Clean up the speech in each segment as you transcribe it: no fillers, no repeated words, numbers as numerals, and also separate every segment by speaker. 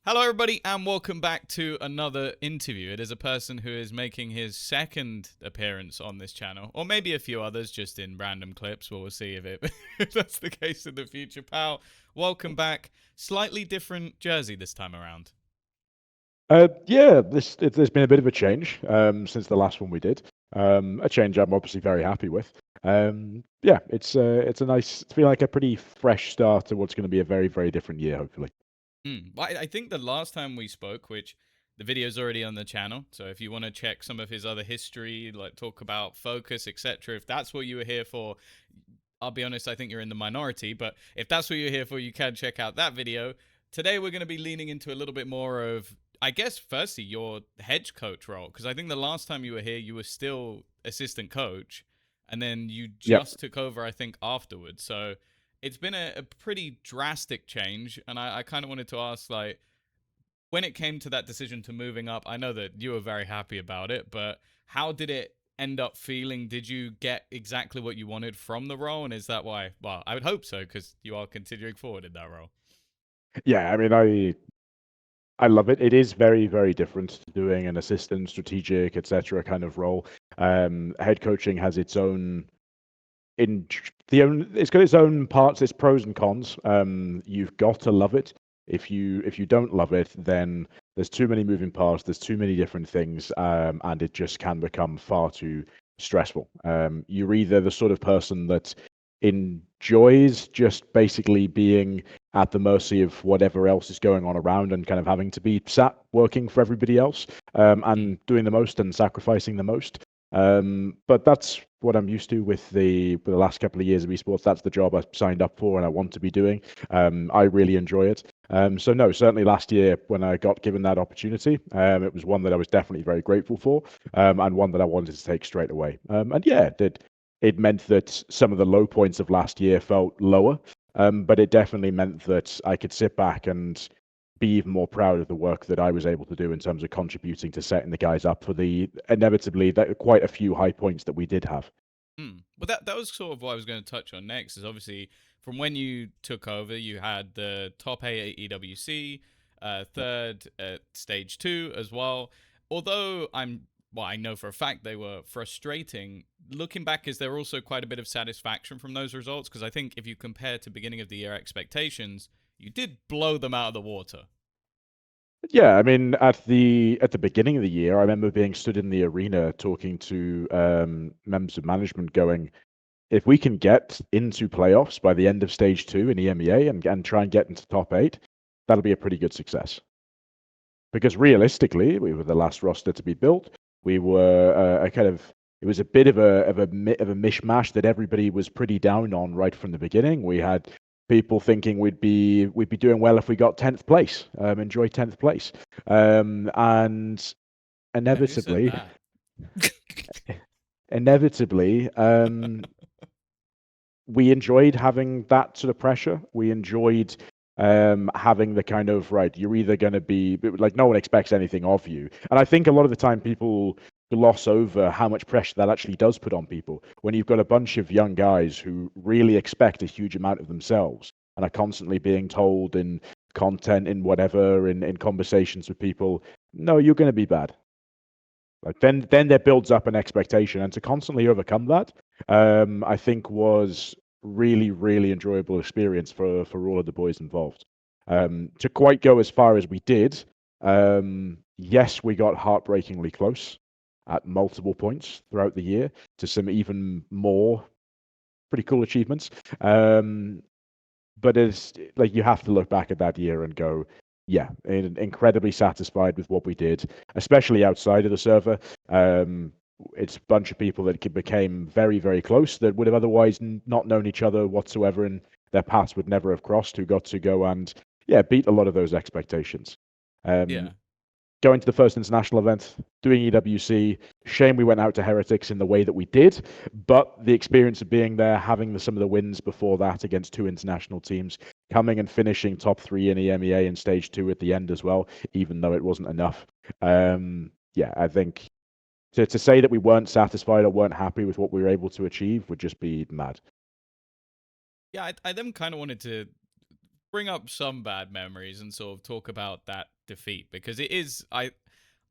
Speaker 1: Hello, everybody, and welcome back to another interview. It is a person who is making his second appearance on this channel, or maybe a few others just in random clips. Well, we'll see if that's the case in the future. Pal, welcome back. Slightly different jersey this time around.
Speaker 2: Yeah, there's been a bit of a change since the last one we did. A change I'm obviously very happy with. Yeah, it's a nice, it's been like a pretty fresh start to what's going to be a very, very different year, hopefully.
Speaker 1: Well, I think the last time we spoke, which the video's already on the channel, so if you want to check some of his other history, like talk about focus, etc., if that's what you were here for, I'll be honest, I think you're in the minority, but if that's what you're here for, you can check out that video. Today, we're going to be leaning into a little bit more of, I guess, firstly, your head coach role, because I think the last time you were here, you were still assistant coach, and then you
Speaker 2: Yep.
Speaker 1: just took over, I think, afterwards. So it's been a pretty drastic change, and I kind of wanted to ask, like, when it came to that decision to moving up, I know that you were very happy about it, but how did it end up feeling? Did you get exactly what you wanted from the role? And is that why? Well, I would hope so, because you are continuing forward in that role.
Speaker 2: Yeah, I mean, I love it. It is very, very different to doing an assistant, strategic, etc. kind of role. Head coaching has its own it's got its own parts, its pros and cons. You've got to love it. If you don't love it, then there's too many moving parts, there's too many different things, and it just can become far too stressful. You're either the sort of person that enjoys just basically being at the mercy of whatever else is going on around and kind of having to be sat working for everybody else, and doing the most and sacrificing the most. But that's what I'm used to with the last couple of years of esports. That's the job I signed up for and I want to be doing. I really enjoy it. So no, certainly last year when I got given that opportunity, it was one that I was definitely very grateful for, and one that I wanted to take straight away. And yeah, it meant that some of the low points of last year felt lower, but it definitely meant that I could sit back and be even more proud of the work that I was able to do in terms of contributing to setting the guys up for the inevitably quite a few high points that we did have.
Speaker 1: But that was sort of what I was going to touch on next. Is obviously from when you took over, you had the top 8 at EWC, third at stage 2 as well. Although I know for a fact they were frustrating. Looking back, is there also quite a bit of satisfaction from those results? Because I think if you compare to beginning of the year expectations, you did blow them out of the water.
Speaker 2: Yeah, I mean, at the beginning of the year, I remember being stood in the arena talking to members of management, going, if we can get into playoffs by the end of stage 2 in EMEA and try and get into top 8, that'll be a pretty good success. Because realistically, we were the last roster to be built. We were a kind of it was a bit of a mishmash that everybody was pretty down on right from the beginning. We had people thinking we'd be doing well if we got 10th place, enjoy 10th place, and
Speaker 1: Who said
Speaker 2: inevitably,
Speaker 1: that?
Speaker 2: inevitably, we enjoyed having that sort of pressure. We enjoyed having the kind of, right, you're either going to be like, no one expects anything of you. And I think a lot of the time people gloss over how much pressure that actually does put on people when you've got a bunch of young guys who really expect a huge amount of themselves and are constantly being told in content, in whatever, in conversations with people, no, you're going to be bad. Like then there builds up an expectation, and to constantly overcome that, I think was really, really enjoyable experience for all of the boys involved. To quite go as far as we did, yes, we got heartbreakingly close at multiple points throughout the year to some even more pretty cool achievements. But it's like you have to look back at that year and go, yeah, incredibly satisfied with what we did, especially outside of the server. It's a bunch of people that became very, very close that would have otherwise not known each other whatsoever, and their paths would never have crossed, who got to go and, yeah, beat a lot of those expectations.
Speaker 1: Yeah.
Speaker 2: Going to the first international event, doing EWC. Shame we went out to Heretics in the way that we did, but the experience of being there, having some of the wins before that against 2 international teams, coming and finishing top 3 in EMEA in stage 2 at the end as well, even though it wasn't enough. Yeah, I think to say that we weren't satisfied or weren't happy with what we were able to achieve would just be mad.
Speaker 1: Yeah, I then kind of wanted to bring up some bad memories and sort of talk about that defeat, because it is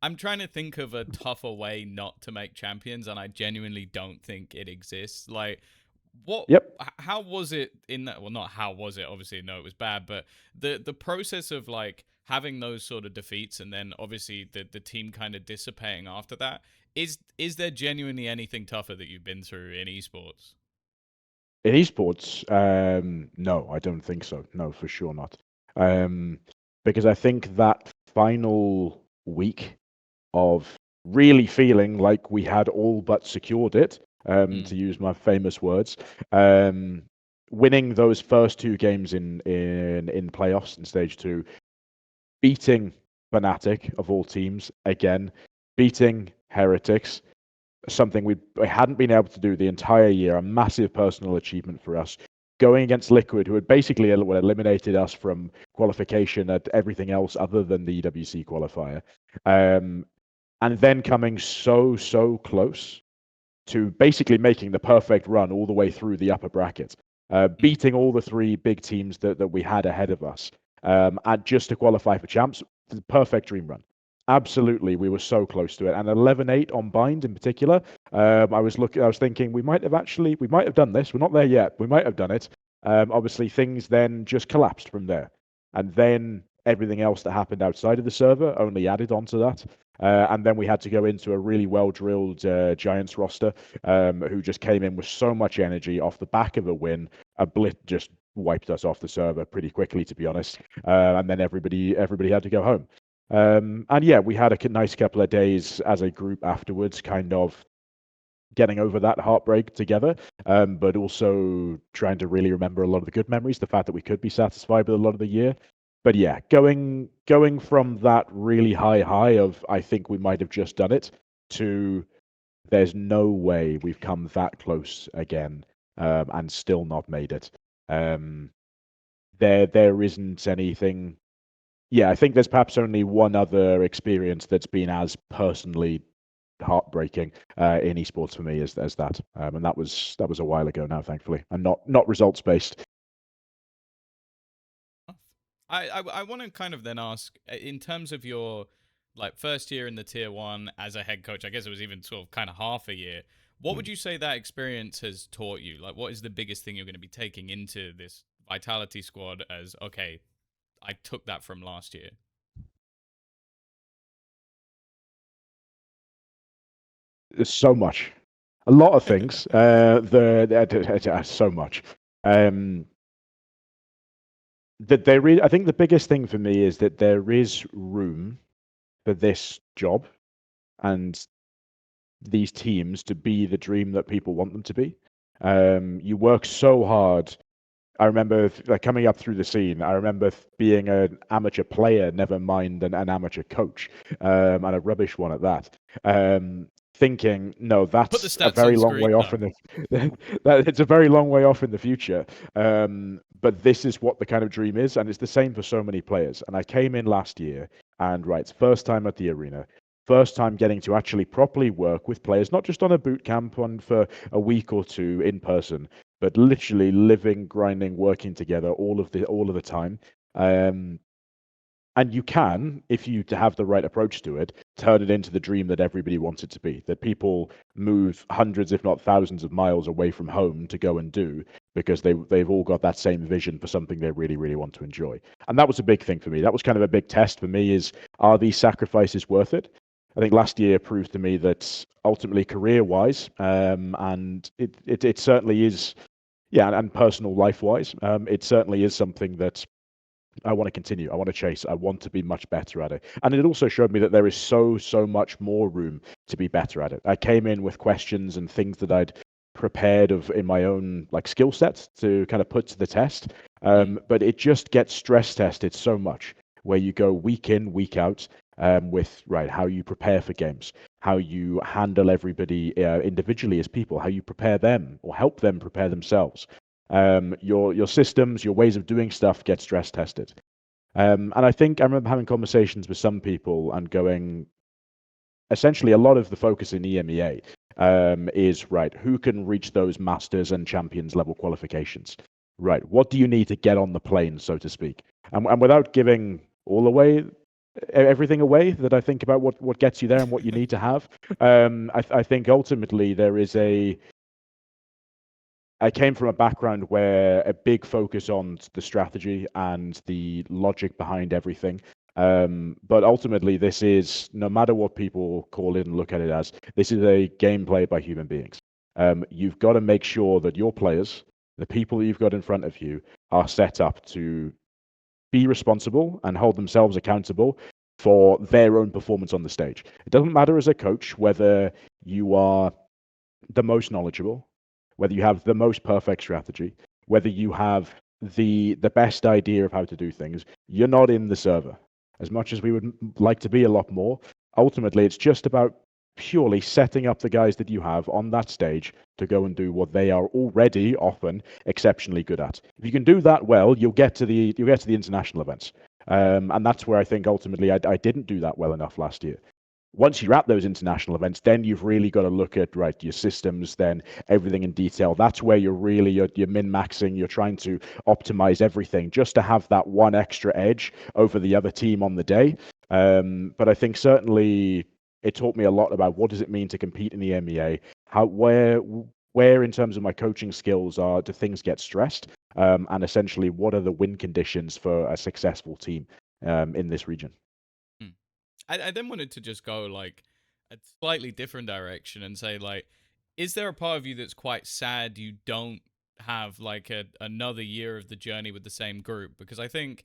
Speaker 1: I'm trying to think of a tougher way not to make champions, and I genuinely don't think it exists. Like, what?
Speaker 2: Yep.
Speaker 1: How was it in that? Well, not how was it. Obviously, no, it was bad. But the process of like having those sort of defeats, and then obviously the team kind of dissipating after that. Is there genuinely anything tougher that you've been through in esports?
Speaker 2: In esports, no, I don't think so. No, for sure not. Um, because I think that final week of really feeling like we had all but secured it,
Speaker 1: Mm.
Speaker 2: to use my famous words, um, winning those first two games in playoffs in stage two, beating Fnatic of all teams again, beating Heretics, something we hadn't been able to do the entire year, a massive personal achievement for us. Going against Liquid, who had basically eliminated us from qualification at everything else other than the EWC qualifier. And then coming so close to basically making the perfect run all the way through the upper bracket,
Speaker 1: Mm.
Speaker 2: beating all the three big teams that we had ahead of us, and just to qualify for champs, the perfect dream run. Absolutely, we were so close to it. And 11-8 on Bind in particular, I was thinking we might have done this. We're not there yet. We might have done it. Obviously, things then just collapsed from there, and then everything else that happened outside of the server only added onto that. And then we had to go into a really well-drilled Giants roster, who just came in with so much energy off the back of a win. A blitz just wiped us off the server pretty quickly, to be honest. And then everybody had to go home. And yeah, we had a nice couple of days as a group afterwards, kind of getting over that heartbreak together, but also trying to really remember a lot of the good memories, the fact that we could be satisfied with a lot of the year. But yeah, going from that really high of I think we might have just done it to there's no way we've come that close again, and still not made it. Um, there isn't anything. Yeah, I think there's perhaps only one other experience that's been as personally heartbreaking in esports for me as that, and that was a while ago now, thankfully, and not results based.
Speaker 1: I want to kind of then ask, in terms of your like first year in the tier one as a head coach, I guess it was even sort of kind of half a year. What would you say that experience has taught you? Like, what is the biggest thing you're going to be taking into this Vitality squad as, okay, I took that from last year?
Speaker 2: There's so much, a lot of things. So much. Um, that there is. I think the biggest thing for me is that there is room for this job and these teams to be the dream that people want them to be. You work so hard. I remember like coming up through the scene. I remember being an amateur player, never mind an amateur coach, and a rubbish one at that. Thinking, no,
Speaker 1: Put the
Speaker 2: that's a
Speaker 1: stats
Speaker 2: very
Speaker 1: on
Speaker 2: long way
Speaker 1: screen.
Speaker 2: off
Speaker 1: No.
Speaker 2: in the. It's a very long way off in the future. But this is what the kind of dream is, and it's the same for so many players. And I came in last year, and right, first time at the arena, first time getting to actually properly work with players, not just on a boot camp on for a week or two in person, but literally living, grinding, working together all of the time. Um, and you can, if you have the right approach to it, turn it into the dream that everybody wants it to be. That people move hundreds, if not thousands, of miles away from home to go and do because they've all got that same vision for something they really want to enjoy. And that was a big thing for me. That was kind of a big test for me: is are these sacrifices worth it? I think last year proved to me that ultimately, career-wise, and it certainly is, yeah, and personal life-wise, it certainly is something that I want to continue. I want to chase. I want to be much better at it. And it also showed me that there is so much more room to be better at it. I came in with questions and things that I'd prepared of in my own like skill sets to kind of put to the test.
Speaker 1: Mm.
Speaker 2: But it just gets stress tested so much where you go week in, week out, with right how you prepare for games, how you handle everybody individually as people, how you prepare them or help them prepare themselves. Your systems, your ways of doing stuff get stress tested. And I think I remember having conversations with some people and going, essentially, a lot of the focus in EMEA is right, who can reach those masters and champions level qualifications? right, what do you need to get on the plane, so to speak? And without giving all away, everything away that I think about what gets you there and what you need to have, I think ultimately there is I came from a background where a big focus on the strategy and the logic behind everything. But ultimately, this is, no matter what people call it and look at it as, this is a game played by human beings. You've got to make sure that your players, the people that you've got in front of you, are set up to be responsible and hold themselves accountable for their own performance on the stage. It doesn't matter as a coach whether you are the most knowledgeable, whether you have the most perfect strategy, whether you have the best idea of how to do things. You're not in the server. As much as we would like to be a lot more, ultimately it's just about purely setting up the guys that you have on that stage to go and do what they are already often exceptionally good at. If you can do that well, you'll get to the international events. And that's where I think ultimately I didn't do that well enough last year. Once you're at those international events, then you've really got to look at your systems, then everything in detail. That's where you're really you're min-maxing. You're trying to optimize everything just to have that one extra edge over the other team on the day. But I think certainly it taught me a lot about what does it mean to compete in the EMEA. Where in terms of my coaching skills do things get stressed, and essentially what are the win conditions for a successful team in this region.
Speaker 1: Hmm. I then wanted to just go like a slightly different direction and say like, is there a part of you that's quite sad you don't have like another year of the journey with the same group? Because I think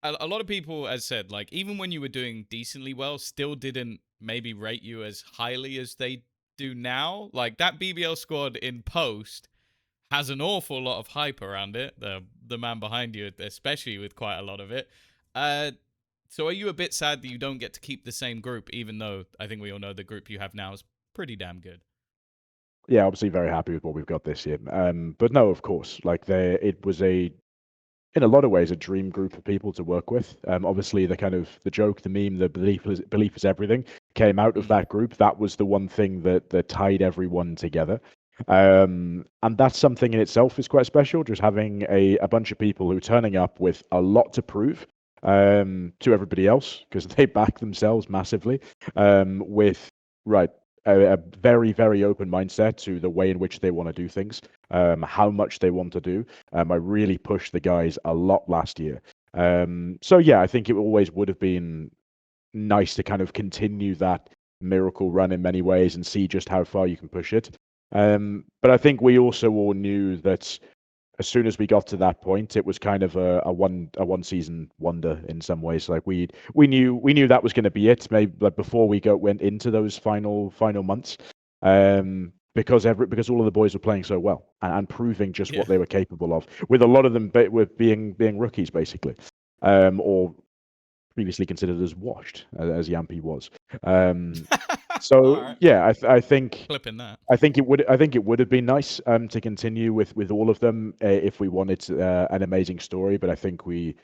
Speaker 1: a lot of people, as said, like even when you were doing decently well, still didn't maybe rate you as highly as they do now. Like that BBL squad in post has an awful lot of hype around it. The man behind you, especially with quite a lot of it. Uh, so are you a bit sad that you don't get to keep the same group, even though I think we all know the group you have now is pretty damn good?
Speaker 2: Yeah, obviously very happy with what we've got this year. But no, of course, like it was in a lot of ways a dream group of people to work with. Obviously, the joke, the meme, the belief is everything came out of
Speaker 1: Mm.
Speaker 2: that group. That was the one thing that tied everyone together. And that's something in itself is quite special. Just having a bunch of people who are turning up with a lot to prove to everybody else because they back themselves massively. With right a very very open mindset to the way in which they want to do things, how much they want to do. I really pushed the guys a lot last year. So yeah, I think it always would have been nice to kind of continue that miracle run in many ways and see just how far you can push it. But I think we also all knew that as soon as we got to that point, it was kind of a one season wonder in some ways. Like we knew that was going to be it. Maybe like before we went into those final months, because all of the boys were playing so well and proving just
Speaker 1: Yeah.
Speaker 2: what they were capable of. With a lot of them with being rookies basically, or previously considered as washed, as Jamppi was.
Speaker 1: All
Speaker 2: So
Speaker 1: right.
Speaker 2: yeah, I think
Speaker 1: Clipping that.
Speaker 2: I think it would have been nice to continue with all of them if we wanted an amazing story, but I think we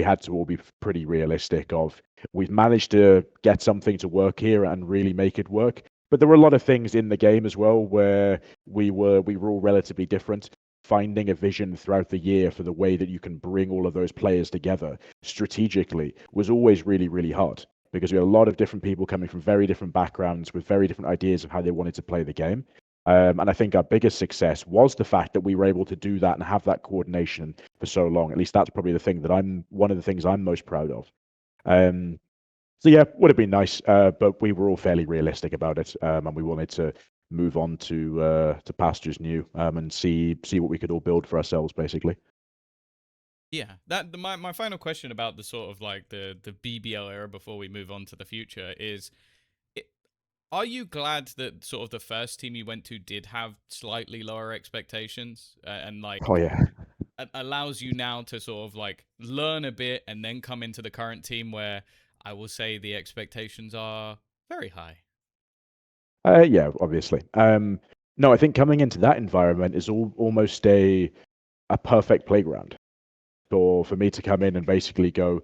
Speaker 2: had to all be pretty realistic of we've managed to get something to work here and really make it work. But there were a lot of things in the game as well where we were all relatively different. Finding a vision throughout the year for the way that you can bring all of those players together strategically was always really, really hard because we had a lot of different people coming from very different backgrounds with very different ideas of how they wanted to play the game. And I think our biggest success was the fact that we were able to do that and have that coordination for so long. At least that's probably one of the things I'm most proud of. Um, so yeah, would have been nice, but we were all fairly realistic about it, and we wanted to move on to pastures new, and see what we could all build for ourselves, basically.
Speaker 1: Yeah, my final question about the sort of like the BBL era before we move on to the future is, it, are you glad that sort of the first team you went to did have slightly lower expectations, and
Speaker 2: Oh
Speaker 1: like
Speaker 2: yeah.
Speaker 1: allows you now to sort of like learn a bit and then come into the current team where I will say the expectations are very high?
Speaker 2: Yeah, obviously. No, I think coming into that environment is almost a perfect playground for me to come in and basically go,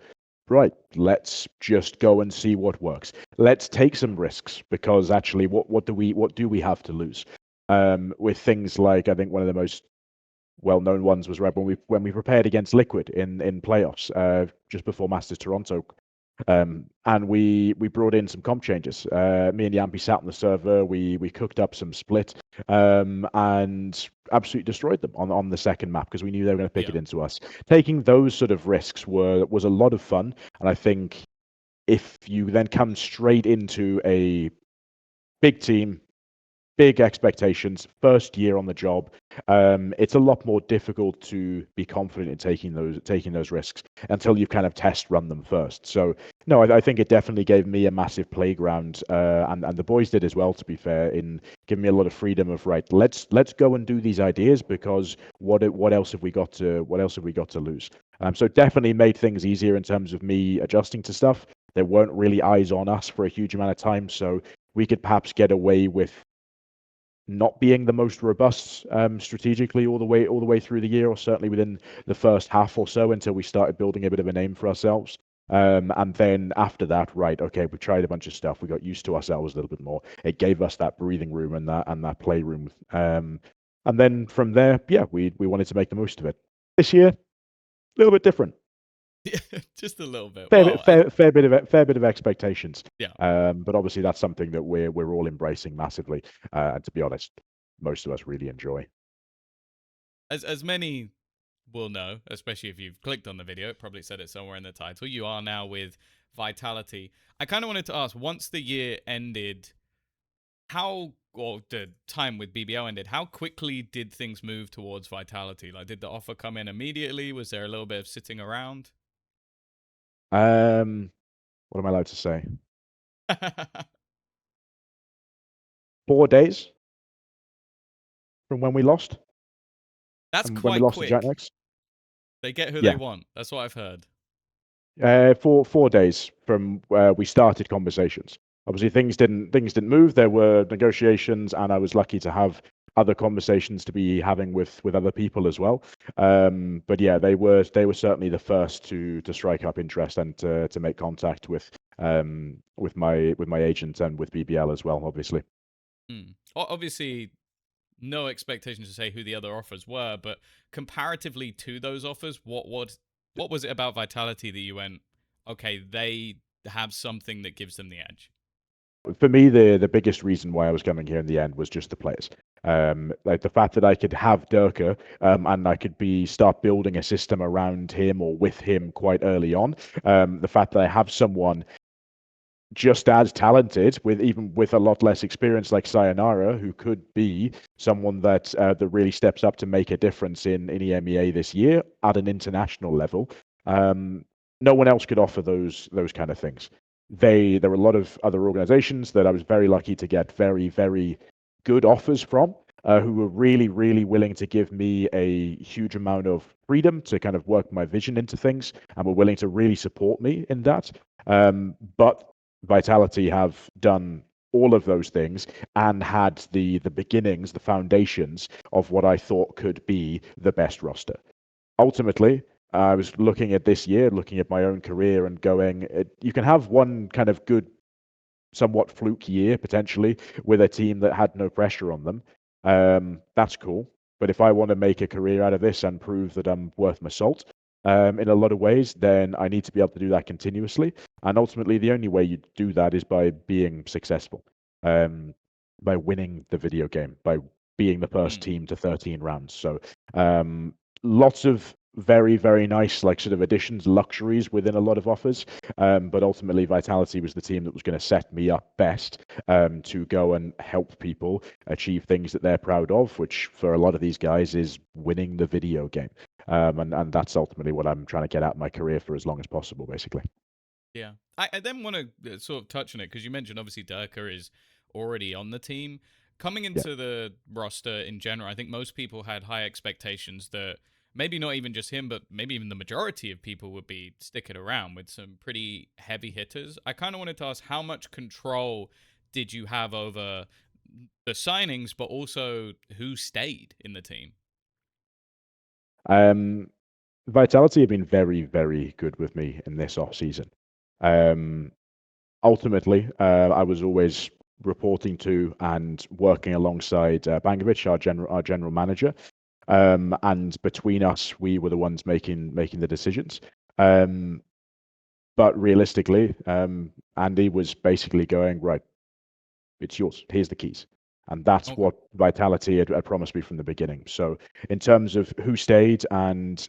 Speaker 2: right, let's just go and see what works. Let's take some risks because actually, what do we have to lose? With things like I think one of the most well-known ones was right when we prepared against Liquid in playoffs just before Masters Toronto. And we brought in some comp changes. Me and Jamppi sat on the server. We cooked up some split and absolutely destroyed them on the second map because we knew they were going to pick it into us. Taking those sort of risks was a lot of fun, and I think if you then come straight into a big team, big expectations, first year on the job, it's a lot more difficult to be confident in taking those risks until you've kind of test run them first. So no, I think it definitely gave me a massive playground, and the boys did as well. To be fair, in giving me a lot of freedom of right, let's go and do these ideas because what else have we got to lose? So definitely made things easier in terms of me adjusting to stuff. There weren't really eyes on us for a huge amount of time, so we could perhaps get away with not being the most robust strategically all the way through the year, or certainly within the first half or so until we started building a bit of a name for ourselves. And then after that, right, okay, we tried a bunch of stuff. We got used to ourselves a little bit more. It gave us that breathing room and that playroom. And then from there, yeah, we wanted to make the most of it. This year, a little bit different.
Speaker 1: Yeah, just a little bit.
Speaker 2: Fair bit of expectations.
Speaker 1: Yeah.
Speaker 2: But obviously that's something that we're all embracing massively. And to be honest, most of us really enjoy.
Speaker 1: As many will know, especially if you've clicked on the video, it probably said it somewhere in the title. You are now with Vitality. I kind of wanted to ask, once the year ended, or the time with BBL ended, how quickly did things move towards Vitality? Like, did the offer come in immediately? Was there a little bit of sitting around?
Speaker 2: What am I allowed to say? 4 days from when we lost.
Speaker 1: That's
Speaker 2: and when we
Speaker 1: quite
Speaker 2: lost to
Speaker 1: quick.
Speaker 2: Jacknex.
Speaker 1: They get who
Speaker 2: Yeah.
Speaker 1: they want. That's what I've heard.
Speaker 2: 4 days from where we started conversations. Obviously, things didn't move. There were negotiations, and I was lucky to have other conversations to be having with other people as well. But yeah, they were certainly the first to strike up interest and to make contact with my agent and with BBL as well, obviously.
Speaker 1: Obviously, no expectations to say who the other offers were, but comparatively to those offers, what was it about Vitality that you went, okay, they have something that gives them the edge?
Speaker 2: For me, the biggest reason why I was coming here in the end was just the players. Like the fact that I could have Derke and I could start building a system around him or with him quite early on. The fact that I have someone just as talented, with a lot less experience, like Sayonara, who could be someone that really steps up to make a difference in EMEA this year at an international level. No one else could offer those kind of things. There were a lot of other organizations that I was very lucky to get very, very good offers from, who were really, really willing to give me a huge amount of freedom to kind of work my vision into things, and were willing to really support me in that. But Vitality have done all of those things and had the beginnings, the foundations of what I thought could be the best roster. Ultimately, I was looking at this year, looking at my own career and going, you can have one kind of good, somewhat fluke year potentially with a team that had no pressure on them. That's cool. But if I want to make a career out of this and prove that I'm worth my salt, in a lot of ways, then I need to be able to do that continuously. And ultimately, the only way you do that is by being successful, by winning the video game, by being the first team to 13 rounds. So lots of very, very nice, like sort of additions, luxuries within a lot of offers. But ultimately, Vitality was the team that was going to set me up best to go and help people achieve things that they're proud of, which for a lot of these guys is winning the video game. And that's ultimately what I'm trying to get out of my career for as long as possible, basically.
Speaker 1: Yeah. I then want to sort of touch on it because you mentioned obviously Derke is already on the team. Coming into the roster in general, I think most people had high expectations that maybe not even just him, but maybe even the majority of people would be sticking around with some pretty heavy hitters. I kind of wanted to ask, how much control did you have over the signings, but also who stayed in the team?
Speaker 2: Vitality have been very, very good with me in this off season. Ultimately, I was always reporting to and working alongside Bangovic, our general manager. And between us, we were the ones making the decisions. But realistically, Andy was basically going, right, it's yours. Here's the keys. And that's
Speaker 1: Okay.
Speaker 2: what Vitality had promised me from the beginning. So in terms of who stayed and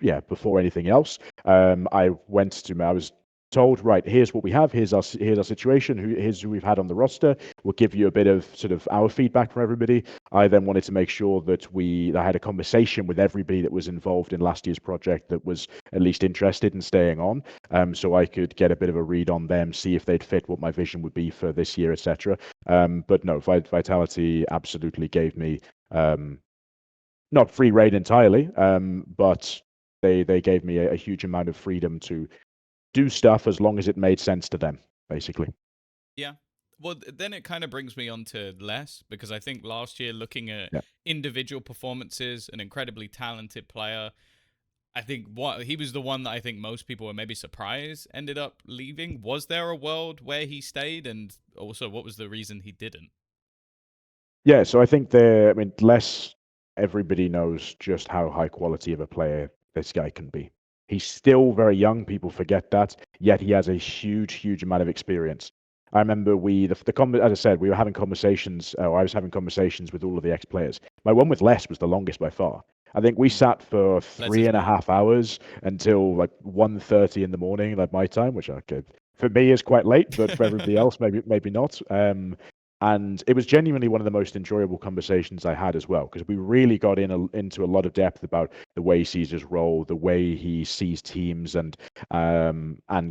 Speaker 2: yeah, before anything else, I was told, right, here's what we have, here's our situation, here's who we've had on the roster. We'll give you a bit of sort of our feedback from everybody. I then wanted to make sure that I had a conversation with everybody that was involved in last year's project that was at least interested in staying on, so I could get a bit of a read on them, see if they'd fit what my vision would be for this year, etc. But no, Vitality absolutely gave me not free reign entirely, but they gave me a huge amount of freedom to do stuff as long as it made sense to them, basically.
Speaker 1: Yeah. Well, then it kind of brings me on to Les, because I think last year, looking at
Speaker 2: Yeah.
Speaker 1: individual performances, an incredibly talented player, I think he was the one that I think most people were maybe surprised ended up leaving. Was there a world where he stayed, and also what was the reason he didn't?
Speaker 2: Yeah, so I think less everybody knows just how high quality of a player this guy can be. He's still very young, people forget that, yet he has a huge, huge amount of experience. I remember as I said, we were having conversations, or I was having conversations with all of the ex-players. My one with Les was the longest by far. I think we
Speaker 1: Mm.
Speaker 2: sat for
Speaker 1: Les
Speaker 2: three
Speaker 1: is
Speaker 2: and a
Speaker 1: mine.
Speaker 2: half hours until like 1:30 in the morning, like my time, which for me is quite late, but for everybody else, maybe not. And it was genuinely one of the most enjoyable conversations I had as well, because we really got into a lot of depth about the way he sees his role, the way he sees teams, and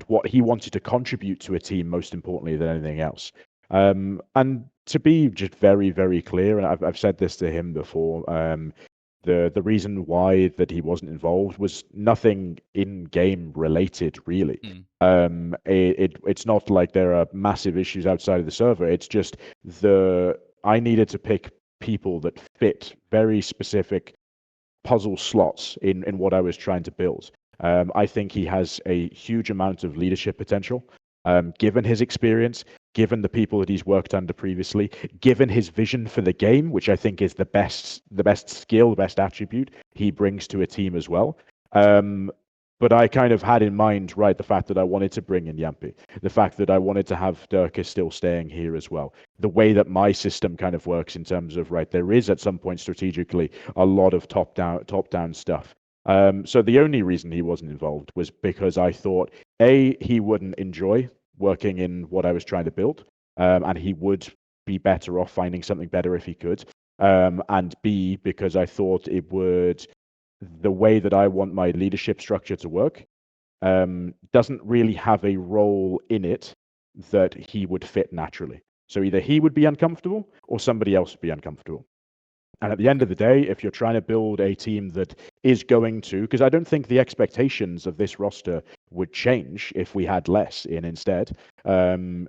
Speaker 2: what he wanted to contribute to a team, most importantly than anything else. And to be just very, very clear, and I've said this to him before, the reason why that he wasn't involved was nothing in game related, really.
Speaker 1: Mm.
Speaker 2: It's not like there are massive issues outside of the server. It's just I needed to pick people that fit very specific puzzle slots in what I was trying to build. I think he has a huge amount of leadership potential, given his experience, given the people that he's worked under previously, given his vision for the game, which I think is the best skill, the best attribute he brings to a team as well. But I kind of had in mind, right, the fact that I wanted to bring in Jamppi, the fact that I wanted to have Derke still staying here as well, the way that my system kind of works in terms of, right, there is at some point strategically a lot of top down stuff. So the only reason he wasn't involved was because I thought, A, he wouldn't enjoy working in what I was trying to build, and he would be better off finding something better if he could. And B, because I thought the way that I want my leadership structure to work doesn't really have a role in it that he would fit naturally. So either he would be uncomfortable or somebody else would be uncomfortable. And at the end
Speaker 1: Okay.
Speaker 2: of the day, if you're trying to build a team that is going to, because I don't think the expectations of this roster would change if we had less in instead. And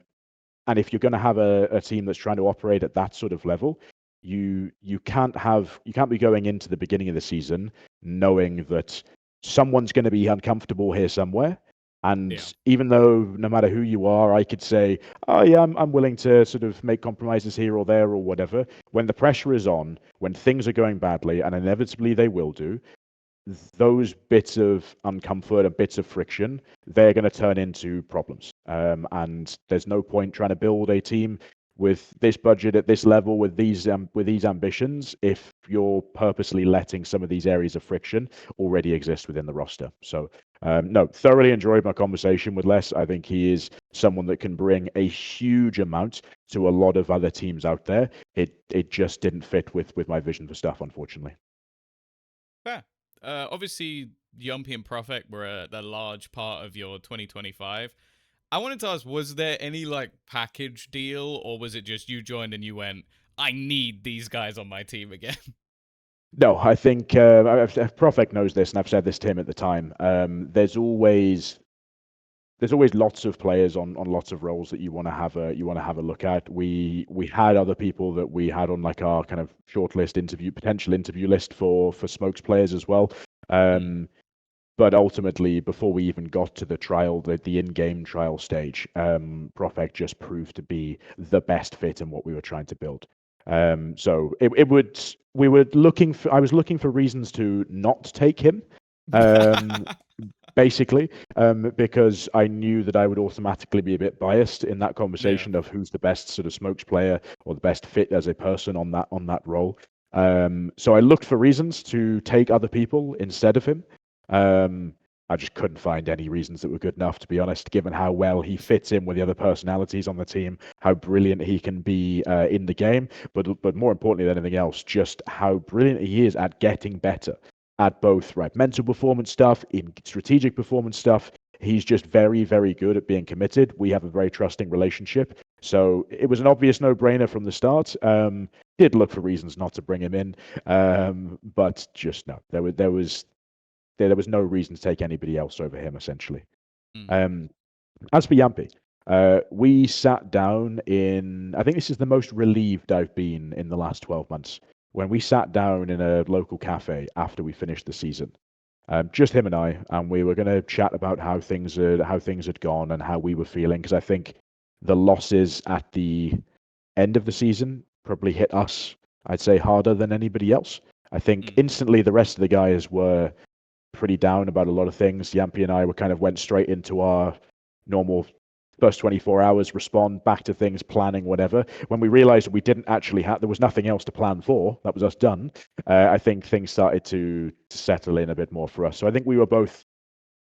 Speaker 2: if you're going to have a team that's trying to operate at that sort of level, you can't be going into the beginning of the season knowing that someone's going to be uncomfortable here somewhere. And
Speaker 1: Yeah.
Speaker 2: even though no matter who you are, I could say, oh yeah, I'm willing to sort of make compromises here or there or whatever. When the pressure is on, when things are going badly, and inevitably they will do, those bits of uncomfort and bits of friction, they're going to turn into problems. And there's no point trying to build a team with this budget at this level with these ambitions if you're purposely letting some of these areas of friction already exist within the roster. So no, thoroughly enjoyed my conversation with Les. I think he is someone that can bring a huge amount to a lot of other teams out there. It just didn't fit with my vision for stuff, unfortunately.
Speaker 1: Fair. Obviously, Jamppi and Profek were a large part of your 2025. I wanted to ask, was there any like package deal, or was it just you joined and you went, I need these guys on my team again?
Speaker 2: No, I think Profek knows this, and I've said this to him at the time. There's always lots of players on lots of roles that you want to have a look at. We had other people that we had on like our kind of shortlist potential interview list for Smokes players as well.
Speaker 1: Mm.
Speaker 2: But ultimately, before we even got to the trial, the in-game trial stage, Profek just proved to be the best fit in what we were trying to build. So I was looking for reasons to not take him. Basically, because I knew that I would automatically be a bit biased in that
Speaker 1: Yeah.
Speaker 2: conversation of who's the best sort of smokes player or the best fit as a person on that role. So I looked for reasons to take other people instead of him. I just couldn't find any reasons that were good enough, to be honest, given how well he fits in with the other personalities on the team, how brilliant he can be in the game, but more importantly than anything else, just how brilliant he is at getting better at both mental performance stuff, in strategic performance stuff. He's just very, very good at being committed. We have a very trusting relationship. So it was an obvious no-brainer from the start. Did look for reasons not to bring him in, but just no. There was no reason to take anybody else over him, essentially.
Speaker 1: Mm.
Speaker 2: As for Jamppi, we sat down in, I think this is the most relieved I've been in the last 12 months, when we sat down in a local cafe after we finished the season. Just him and I, and we were going to chat about how things had gone and how we were feeling, because I think the losses at the end of the season probably hit us, I'd say, harder than anybody else. I think instantly the rest of the guys were pretty down about a lot of things. Jamppi and I went straight into our normal first 24 hours, respond back to things, planning, whatever. When we realized we didn't actually have, there was nothing else to plan for, that was us done, I think things started to settle in a bit more for us. So I think we were both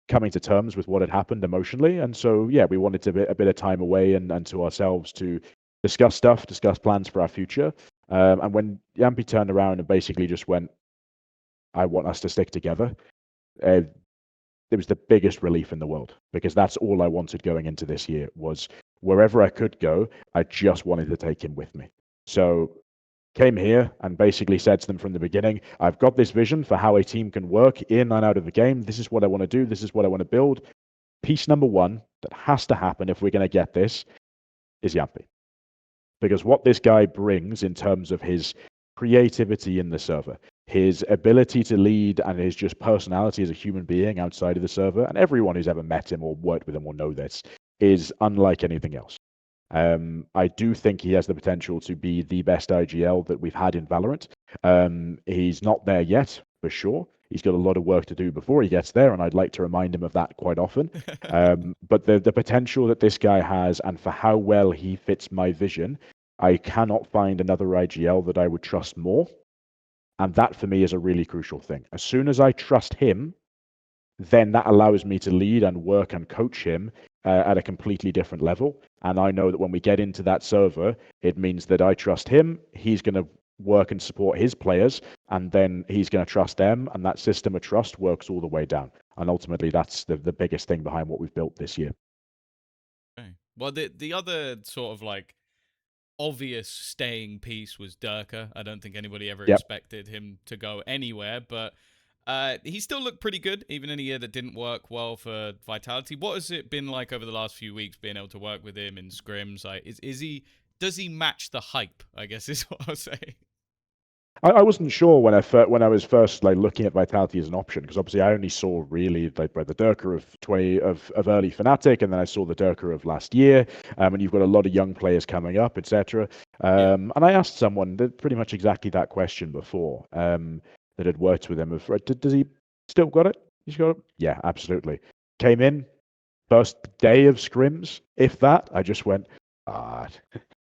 Speaker 2: coming to terms with what had happened emotionally. And so, yeah, we wanted a bit of time away and to ourselves to discuss plans for our future. And when Jamppi turned around and basically just went, I want us to stick together, it was the biggest relief in the world, because that's all I wanted going into this year. Was wherever I could go, I just wanted to take him with me. So came here and basically said to them from the beginning, I've got this vision for how a team can work in and out of the game. This is what I want to do. This is what I want to build. Piece number one that has to happen if we're going to get this is Jamppi. Because what this guy brings in terms of his creativity in the server, his ability to lead, and his just personality as a human being outside of the server, and everyone who's ever met him or worked with him will know this, is unlike anything else. I do think he has the potential to be the best IGL that we've had in Valorant. He's not there yet, for sure. He's got a lot of work to do before he gets there, and I'd like to remind him of that quite often. But the potential that this guy has, and for how well he fits my vision, I cannot find another IGL that I would trust more. And that for me is a really crucial thing. As soon as I trust him, then that allows me to lead and work and coach him at a completely different level. And I know that when we get into that server, it means that I trust him. He's going to work and support his players, and then he's going to trust them. And that system of trust works all the way down. And ultimately, that's the biggest thing behind what we've built this year.
Speaker 1: Okay. Well, the other sort of obvious staying piece was Derke. I don't think anybody ever expected him to go anywhere, but he still looked pretty good, even in a year that didn't work well for Vitality. What has it been like over the last few weeks, being able to work with him in scrims? Does he match the hype, I guess is what I'll say.
Speaker 2: I wasn't sure when I was first looking at Vitality as an option, because obviously I only saw really the Derke of early Fnatic, and then I saw the Derke of last year, and you've got a lot of young players coming up, etc. And I asked someone that pretty much exactly that question before, that had worked with him. Does he still got it? He's got it? Yeah, absolutely. Came in first day of scrims, if that. I just went,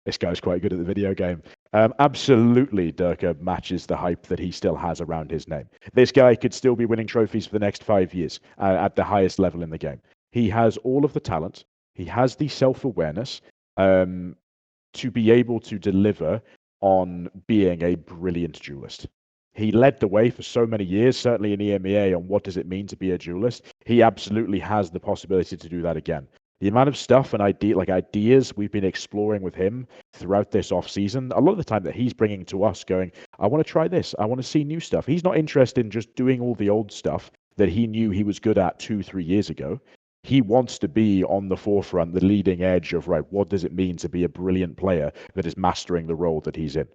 Speaker 2: this guy's quite good at the video game. Absolutely, Derke matches the hype that he still has around his name. This guy could still be winning trophies for the next 5 years at the highest level in the game. He has all of the talent. He has the self-awareness to be able to deliver on being a brilliant duelist. He led the way for so many years, certainly in EMEA, on what does it mean to be a duelist. He absolutely has the possibility to do that again. The amount of stuff and ideas we've been exploring with him throughout this off season, a lot of the time that he's bringing to us, going, I want to try this. I want to see new stuff. He's not interested in just doing all the old stuff that he knew he was good at 2-3 years ago. He wants to be on the forefront, the leading edge of, what does it mean to be a brilliant player that is mastering the role that he's in?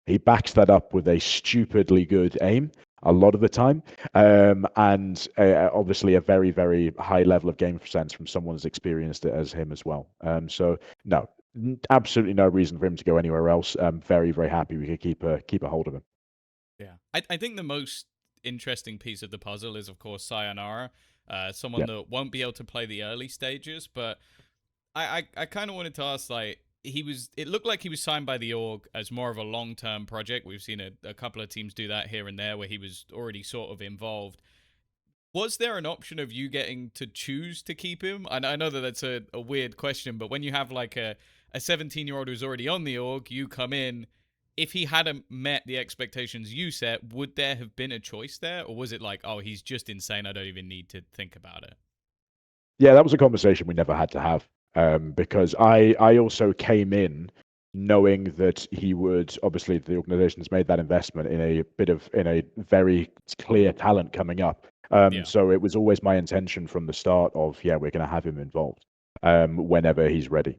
Speaker 2: He backs that up with a stupidly good aim a lot of the time, and obviously a very, very high level of game sense from someone as experienced as him as well. So no, Absolutely no reason for him to go anywhere else. I'm very, very happy we could keep a hold of him.
Speaker 1: Yeah, I think the most interesting piece of the puzzle is, of course, Sayonara, someone
Speaker 2: Yeah.
Speaker 1: that won't be able to play the early stages. But I kind of wanted to ask, like, it looked like he was signed by the org as more of a long term project. We've seen a couple of teams do that here and there where he was already sort of involved. Was there an option of you getting to choose to keep him? I know that that's a weird question, but when you have like a 17-year-old who's already on the org, you come in. If he hadn't met the expectations you set, would there have been a choice there? Or was it like, oh, he's just insane, I don't even need to think about it?
Speaker 2: Yeah, that was a conversation we never had to have, because I also came in knowing that he would, obviously the organization's made that investment in a very clear talent coming up.
Speaker 1: Yeah.
Speaker 2: So it was always my intention from the start of, yeah, we're going to have him involved whenever he's ready.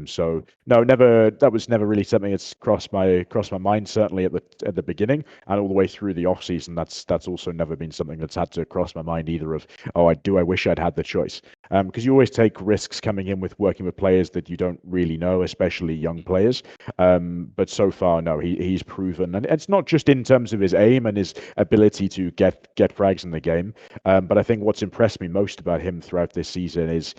Speaker 2: So no, never. That was never really something that's crossed my mind. Certainly at the beginning and all the way through the off season. That's also never been something that's had to cross my mind either. Of, oh, I wish I'd had the choice, because you always take risks coming in with working with players that you don't really know, especially young players. But so far, no, he's proven, and it's not just in terms of his aim and his ability to get frags in the game. But I think what's impressed me most about him throughout this season is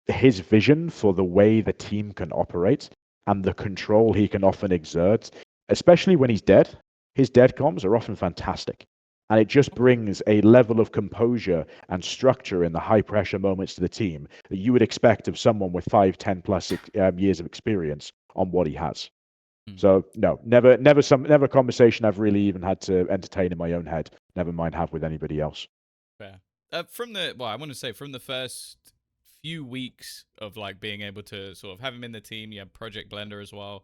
Speaker 2: his vision for the way the team can operate and the control he can often exert, especially when he's dead. His dead comms are often fantastic. And it just
Speaker 1: Okay.
Speaker 2: brings a level of composure and structure in the high pressure moments to the team that you would expect of someone with 5, 10 plus years of experience on what he has.
Speaker 1: Hmm.
Speaker 2: So no, never a conversation I've really even had to entertain in my own head. Never mind have with anybody else.
Speaker 1: Fair. I want to say from the first few weeks of like being able to sort of have him in the team, you have Project Blender as well.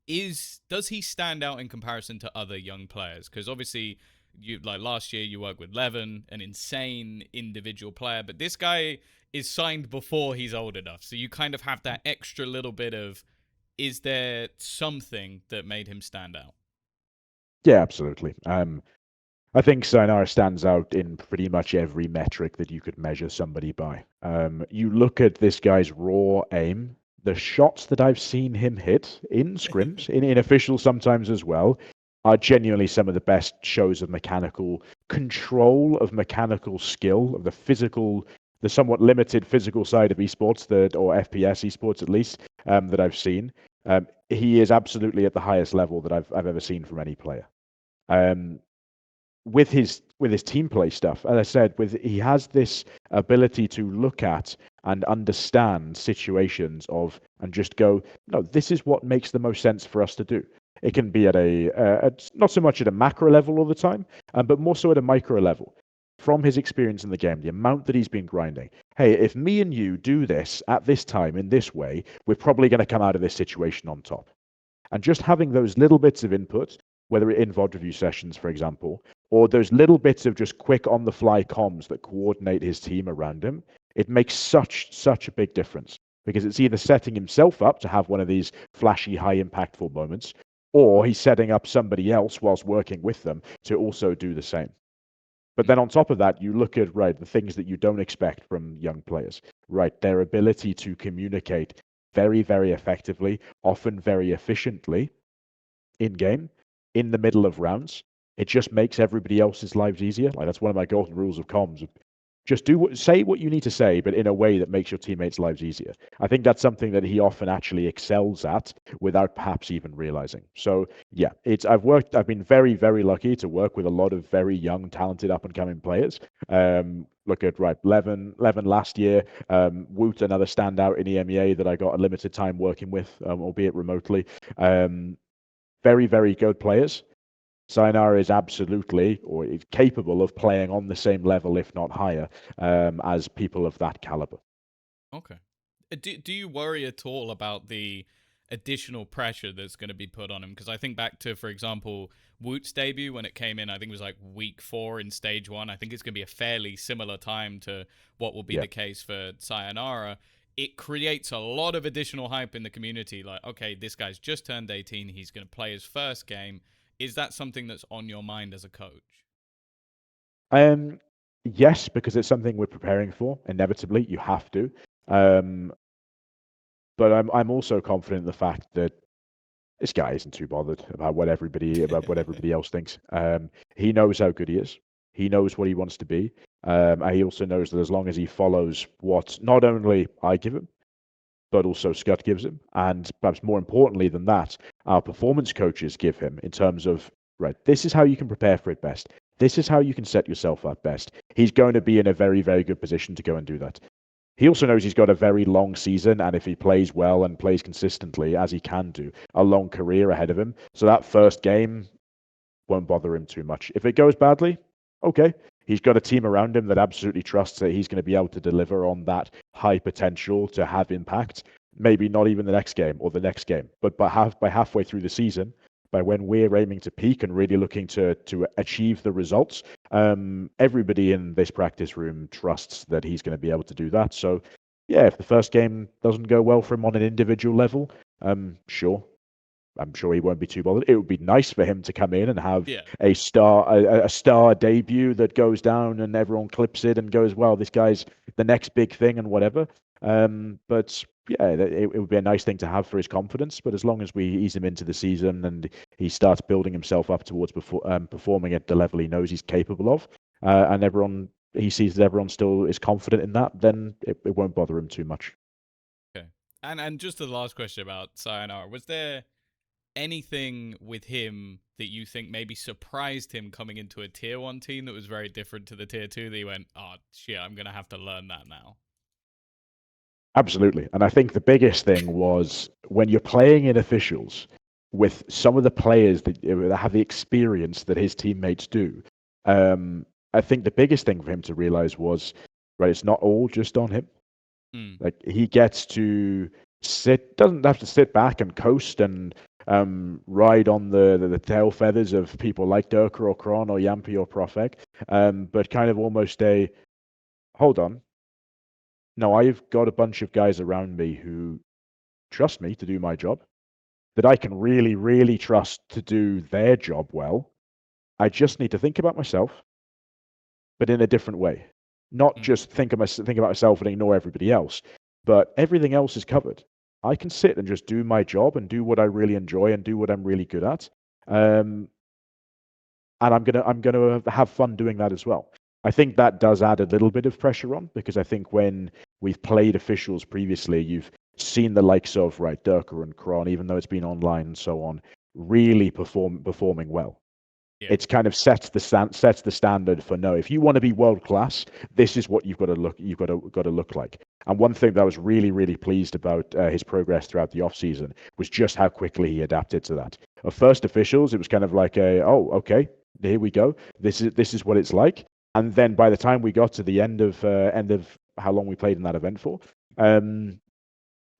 Speaker 1: Does he stand out in comparison to other young players? Because obviously, you like last year you worked with Levin, an insane individual player, but this guy is signed before he's old enough, so you kind of have that extra little bit of, is there something that made him stand out?
Speaker 2: Yeah, absolutely. I think Sayonara stands out in pretty much every metric that you could measure somebody by. You look at this guy's raw aim, the shots that I've seen him hit in scrims, in official sometimes as well, are genuinely some of the best shows of mechanical control, of mechanical skill, of the physical, the somewhat limited physical side of esports, or FPS esports at least, that I've seen. He is absolutely at the highest level that I've ever seen from any player. Um, with his team play stuff. As I said, with he has this ability to look at and understand situations of and just go, no, this is what makes the most sense for us to do. It can be at not so much at a macro level all the time, but more so at a micro level. From his experience in the game, the amount that he's been grinding. Hey, if me and you do this at this time in this way, we're probably going to come out of this situation on top. And just having those little bits of input, whether in VOD review sessions, for example, or those little bits of just quick on the fly comms that coordinate his team around him, it makes such a big difference because it's either setting himself up to have one of these flashy, high impactful moments, or he's setting up somebody else whilst working with them to also do the same. But then on top of that, you look at, right, the things that you don't expect from young players, right? Their ability to communicate very, very effectively, often very efficiently in game, in the middle of rounds. It just makes everybody else's lives easier. Like that's one of my golden rules of comms. Just say what you need to say, but in a way that makes your teammates' lives easier. I think that's something that he often actually excels at without perhaps even realizing. So yeah, I've been very, very lucky to work with a lot of very young, talented, up and coming players. Look at Levin last year, Woot, another standout in EMEA that I got a limited time working with, albeit remotely. Very, very good players. Sayonara is absolutely or is capable of playing on the same level, if not higher, as people of that caliber.
Speaker 1: Okay. Do you worry at all about the additional pressure that's going to be put on him? Because I think back to, for example, Woot's debut when it came in, I think it was like week 4 in stage 1. I think it's going to be a fairly similar time to what will be
Speaker 2: Yeah.
Speaker 1: the case for Sayonara. It creates a lot of additional hype in the community. Like, okay, this guy's just turned 18. He's going to play his first game. Is that something that's on your mind as a coach?
Speaker 2: Um, yes, because it's something we're preparing for. Inevitably, you have to. Um, But I'm also confident in the fact that this guy isn't too bothered about what everybody else thinks. He knows how good he is. He knows what he wants to be. And he also knows that as long as he follows what not only I give him, but also Scutt gives him, and perhaps more importantly than that, our performance coaches give him in terms of, right, this is how you can prepare for it best. This is how you can set yourself up best. He's going to be in a very, very good position to go and do that. He also knows he's got a very long season, and if he plays well and plays consistently, as he can do, a long career ahead of him. So that first game won't bother him too much. If it goes badly, okay. He's got a team around him that absolutely trusts that he's going to be able to deliver on that high potential to have impact. Maybe not even the next game or the next game, but by halfway through the season, by when we're aiming to peak and really looking to achieve the results, everybody in this practice room trusts that he's going to be able to do that. So, yeah, if the first game doesn't go well for him on an individual level, sure, I'm sure he won't be too bothered. It would be nice for him to come in and have
Speaker 1: Yeah.
Speaker 2: a star debut that goes down and everyone clips it and goes, "Well, this guy's the next big thing," and whatever. But yeah, it would be a nice thing to have for his confidence. But as long as we ease him into the season and he starts building himself up towards performing at the level he knows he's capable of, and he sees that everyone still is confident in that, then it won't bother him too much.
Speaker 1: Okay. And just the last question about Sayonara, was there anything with him that you think maybe surprised him coming into a tier 1 team that was very different to the tier 2 that he went, oh shit, I'm gonna have to learn that now?
Speaker 2: Absolutely. And I think the biggest thing was when you're playing in officials with some of the players that have the experience that his teammates do. I think the biggest thing for him to realize was, right, it's not all just on him.
Speaker 1: Mm.
Speaker 2: Like he gets to doesn't have to sit back and coast and ride on the tail feathers of people like Derke or Kron or Jamppi or Profek, but kind of almost hold on. No, I've got a bunch of guys around me who trust me to do my job, that I can really, really trust to do their job well. I just need to think about myself, but in a different way. Not
Speaker 1: Mm.
Speaker 2: just think about myself and ignore everybody else, but everything else is covered. I can sit and just do my job and do what I really enjoy and do what I'm really good at. And I'm gonna have fun doing that as well. I think that does add a little bit of pressure on because I think when we've played officials previously, you've seen the likes of right Derke and Kron, even though it's been online and so on, really performing well.
Speaker 1: Yeah.
Speaker 2: It's kind of sets the standard for no. If you want to be world class, this is what you've got to look like. And one thing that I was really really pleased about his progress throughout the off season was just how quickly he adapted to that. At first officials, it was kind of like oh okay, here we go. This is what it's like. And then by the time we got to the end of how long we played in that event for,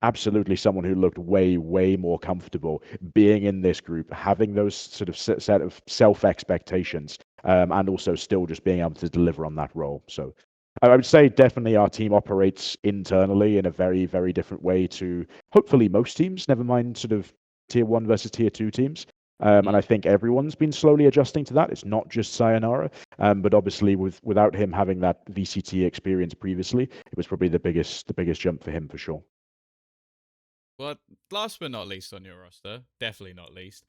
Speaker 2: absolutely someone who looked way, way more comfortable being in this group, having those sort of set of self expectations, and also still just being able to deliver on that role. So I would say definitely our team operates internally in a very, very different way to hopefully most teams, never mind sort of tier 1 versus tier 2 teams. And I think everyone's been slowly adjusting to that. It's not just Sayonara, but obviously without him having that VCT experience previously, it was probably the biggest jump for him for sure.
Speaker 1: Well, last but not least on your roster, definitely not least,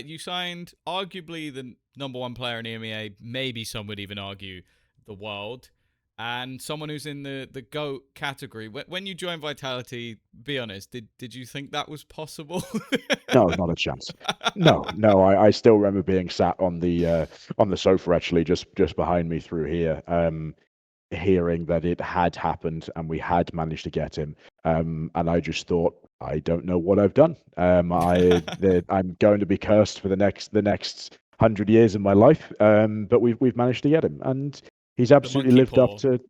Speaker 1: you signed arguably the number 1 player in EMEA, maybe some would even argue the world, and someone who's in the GOAT category. When you joined Vitality, be honest, did you think that was possible?
Speaker 2: No, not a chance. No, no. I still remember being sat on the sofa actually, just behind me through here, hearing that it had happened and we had managed to get him. And I just thought, I don't know what I've done. I'm going to be cursed for the next 100 years of my life. But we've managed to get him, and he's
Speaker 1: The
Speaker 2: absolutely
Speaker 1: monkey
Speaker 2: lived up
Speaker 1: paw.
Speaker 2: to.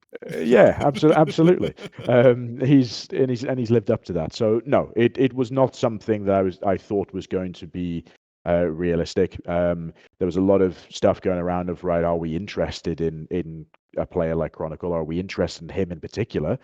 Speaker 2: Yeah, absolutely. He's lived up to that. So no, it was not something that I thought was going to be realistic. There was a lot of stuff going around of right. Are we interested in a player like Chronicle? Are we interested in him in particular?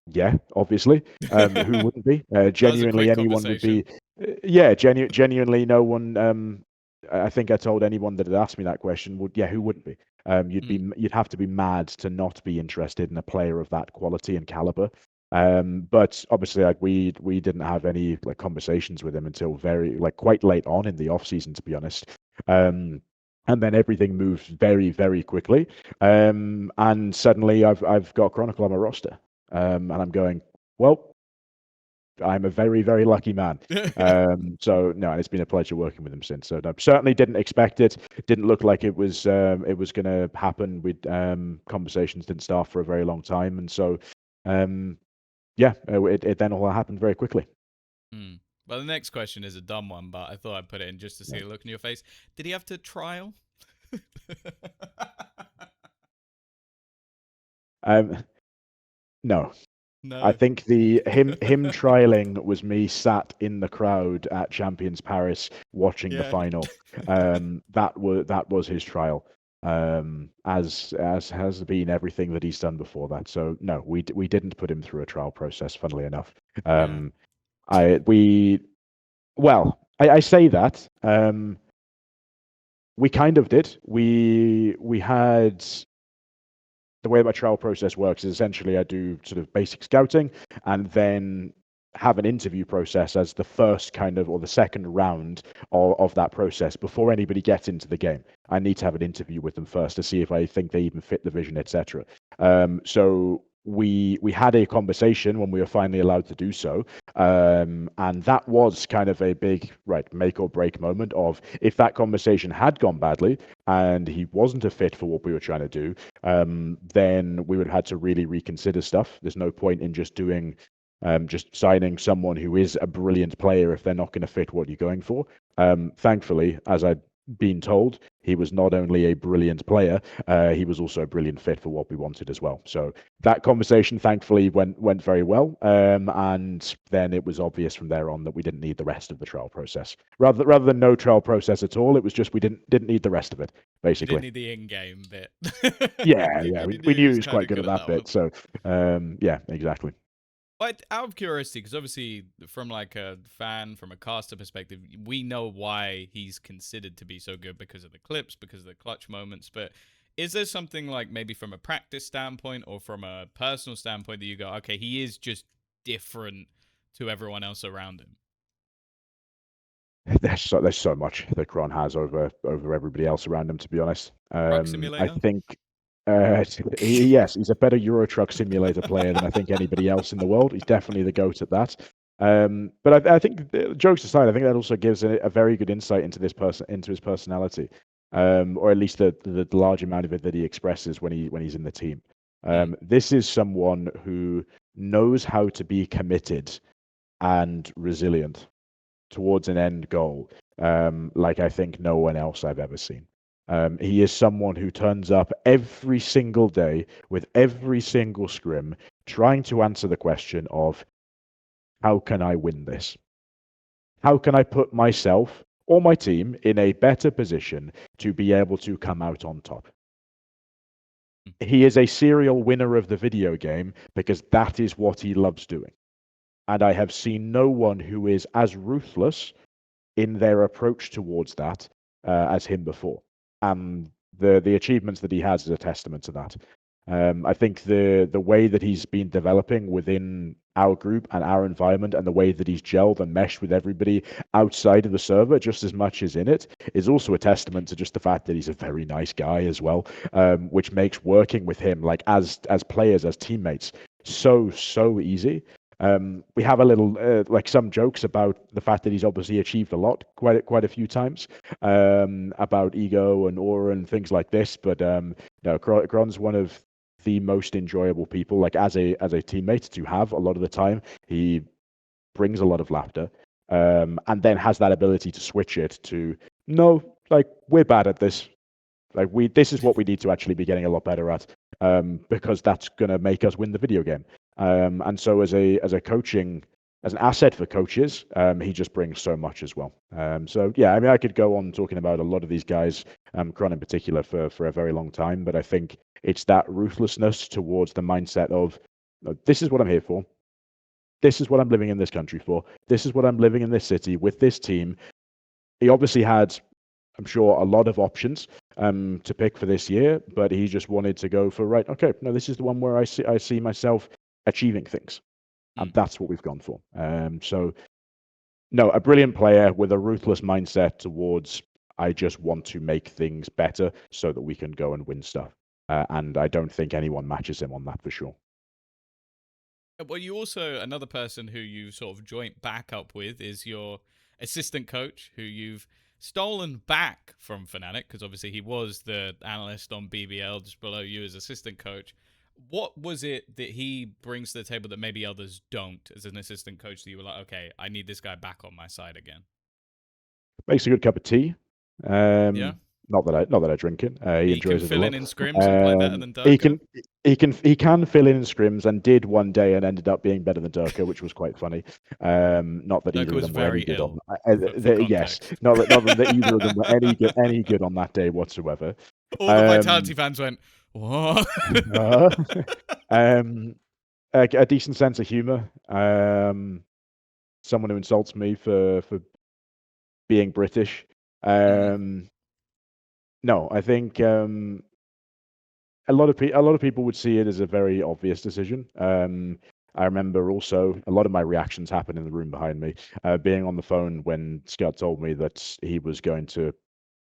Speaker 2: Yeah, obviously. Who wouldn't be?
Speaker 1: That was a
Speaker 2: Genuinely,
Speaker 1: quick
Speaker 2: anyone would
Speaker 1: conversation.
Speaker 2: be. Yeah, genuinely, no one. I think I told anyone that had asked me that question would. Yeah, who wouldn't be?
Speaker 1: Mm.
Speaker 2: You'd have to be mad to not be interested in a player of that quality and caliber. But obviously, like we didn't have any like conversations with him until very like quite late on in the off season, to be honest. And then everything moved very, very quickly. And suddenly I've got Chronicle on my roster. And I'm going, well, I'm a very, very lucky man. So no, and it's been a pleasure working with him since. So no, certainly didn't expect it. Didn't look like it was going to happen. With conversations didn't start for a very long time, and so yeah, it then all happened very quickly.
Speaker 1: Well, the next question is a dumb one, but I thought I'd put it in just to see a look in your face. Did he have to trial?
Speaker 2: No. I
Speaker 1: No.
Speaker 2: think the him trialing was me sat in the crowd at Champions Paris watching the
Speaker 1: Yeah.
Speaker 2: final. That was his trial. As has been everything that he's done before that. So no, we didn't put him through a trial process. Funnily enough,
Speaker 1: Yeah.
Speaker 2: I say that we kind of did. We had the way my trial process works is essentially I do sort of basic scouting and then have an interview process as the first kind of or the second round of that process before anybody gets into the game. I need to have an interview with them first to see if I think they even fit the vision, etc. So we had a conversation when we were finally allowed to do so, and that was kind of a big make or break moment of if that conversation had gone badly and he wasn't a fit for what we were trying to do, then we would have had to really reconsider stuff. There's no point in just signing someone who is a brilliant player if they're not going to fit what you're going for. Thankfully, as I'd been told, he was not only a brilliant player, he was also a brilliant fit for what we wanted as well. So that conversation, thankfully, went very well, and then it was obvious from there on that we didn't need the rest of the trial process. Rather than no trial process at all, it was just we didn't need the rest of it,
Speaker 1: You
Speaker 2: basically.
Speaker 1: didn't need the in-game bit.
Speaker 2: Yeah, we knew he
Speaker 1: was
Speaker 2: was
Speaker 1: kind
Speaker 2: quite
Speaker 1: of
Speaker 2: good at
Speaker 1: good at
Speaker 2: that
Speaker 1: that one.
Speaker 2: bit. So yeah, exactly.
Speaker 1: But out of curiosity, because obviously from like a fan, from a caster perspective, we know why he's considered to be so good because of the clips, because of the clutch moments. But is there something like maybe from a practice standpoint or from a personal standpoint that you go, okay, he is just different to everyone else around him?
Speaker 2: There's so much that Kron has over everybody else around him. To be honest,
Speaker 1: Truck
Speaker 2: I
Speaker 1: simulator?
Speaker 2: think yes, he's a better Euro Truck Simulator player than I think anybody else in the world. He's definitely the goat at that. But I think jokes aside, I think that also gives a very good insight into into his personality, or at least the large amount of it that he expresses when he's in the team. This is someone who knows how to be committed and resilient towards an end goal, like I think no one else I've ever seen. He is someone who turns up every single day with every single scrim, trying to answer the question of how can I win this? How can I put myself or my team in a better position to be able to come out on top? He is a serial winner of the video game because that is what he loves doing. And I have seen no one who is as ruthless in their approach towards that as him before. And the achievements that he has is a testament to that. I think the way that he's been developing within our group and our environment and the way that he's gelled and meshed with everybody outside of the server just as much as in it is also a testament to just the fact that he's a very nice guy as well, which makes working with him like as players, as teammates, so easy. We have a little like some jokes about the fact that he's obviously achieved a lot quite a few times, about ego and aura and things like this. But no, Kron's one of the most enjoyable people, like as a teammate to have a lot of the time. He brings a lot of laughter, and then has that ability to switch it to no, like we're bad at this. Like this is what we need to actually be getting a lot better at, because that's gonna make us win the video game. And so as an asset for coaches, he just brings so much as well. So yeah, I mean, I could go on talking about a lot of these guys, Kron in particular, for a very long time. But I think it's that ruthlessness towards the mindset of this is what I'm here for. This is what I'm living in this country for. This is what I'm living in this city with this team. He obviously had, I'm sure, a lot of options to pick for this year, but he just wanted to go for right. Okay, no, this is the one where I see myself achieving things. and that's what we've gone for. So, no, a brilliant player with a ruthless mindset towards, I just want to make things better so that we can go and win stuff. And I don't think anyone matches him on that for sure.
Speaker 1: Well, you also, another person who you sort of joint backup with is your assistant coach, who you've stolen back from Fnatic, because obviously he was the analyst on BBL just below you as assistant coach. What was it that he brings to the table that maybe others don't as an assistant coach that you were like, okay, I need this guy back on my side again?
Speaker 2: Makes a good cup of tea.
Speaker 1: Yeah.
Speaker 2: Not that I drink it. He
Speaker 1: He can
Speaker 2: enjoys it a
Speaker 1: fill in
Speaker 2: lot.
Speaker 1: scrims and play better than
Speaker 2: He
Speaker 1: Derke.
Speaker 2: can fill in scrims and did one day and ended up being better than Derke, which was quite funny. Not that
Speaker 1: Derke
Speaker 2: either of
Speaker 1: was
Speaker 2: them were any
Speaker 1: very
Speaker 2: good on.
Speaker 1: ill, for
Speaker 2: Yes,
Speaker 1: context.
Speaker 2: not that either of them were any good on that day whatsoever.
Speaker 1: All the Vitality fans went, what?
Speaker 2: A decent sense of humor. Someone who insults me for being British. No, I think a lot of people would see it as a very obvious decision. I remember also a lot of my reactions happened in the room behind me, being on the phone when Scutt told me that he was going to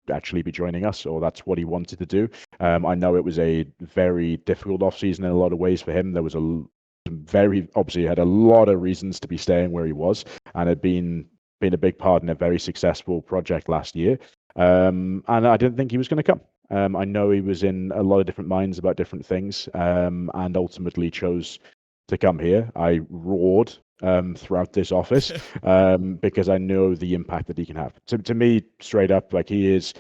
Speaker 2: actually be joining us, or that's what he wanted to do. I know it was a very difficult off-season in a lot of ways for him. There was very obviously had a lot of reasons to be staying where he was, and had been a big part in a very successful project last year. And I didn't think he was going to come. I know he was in a lot of different minds about different things, and ultimately chose to come here. I roared throughout this office because I know the impact that he can have. To me, straight up, like he is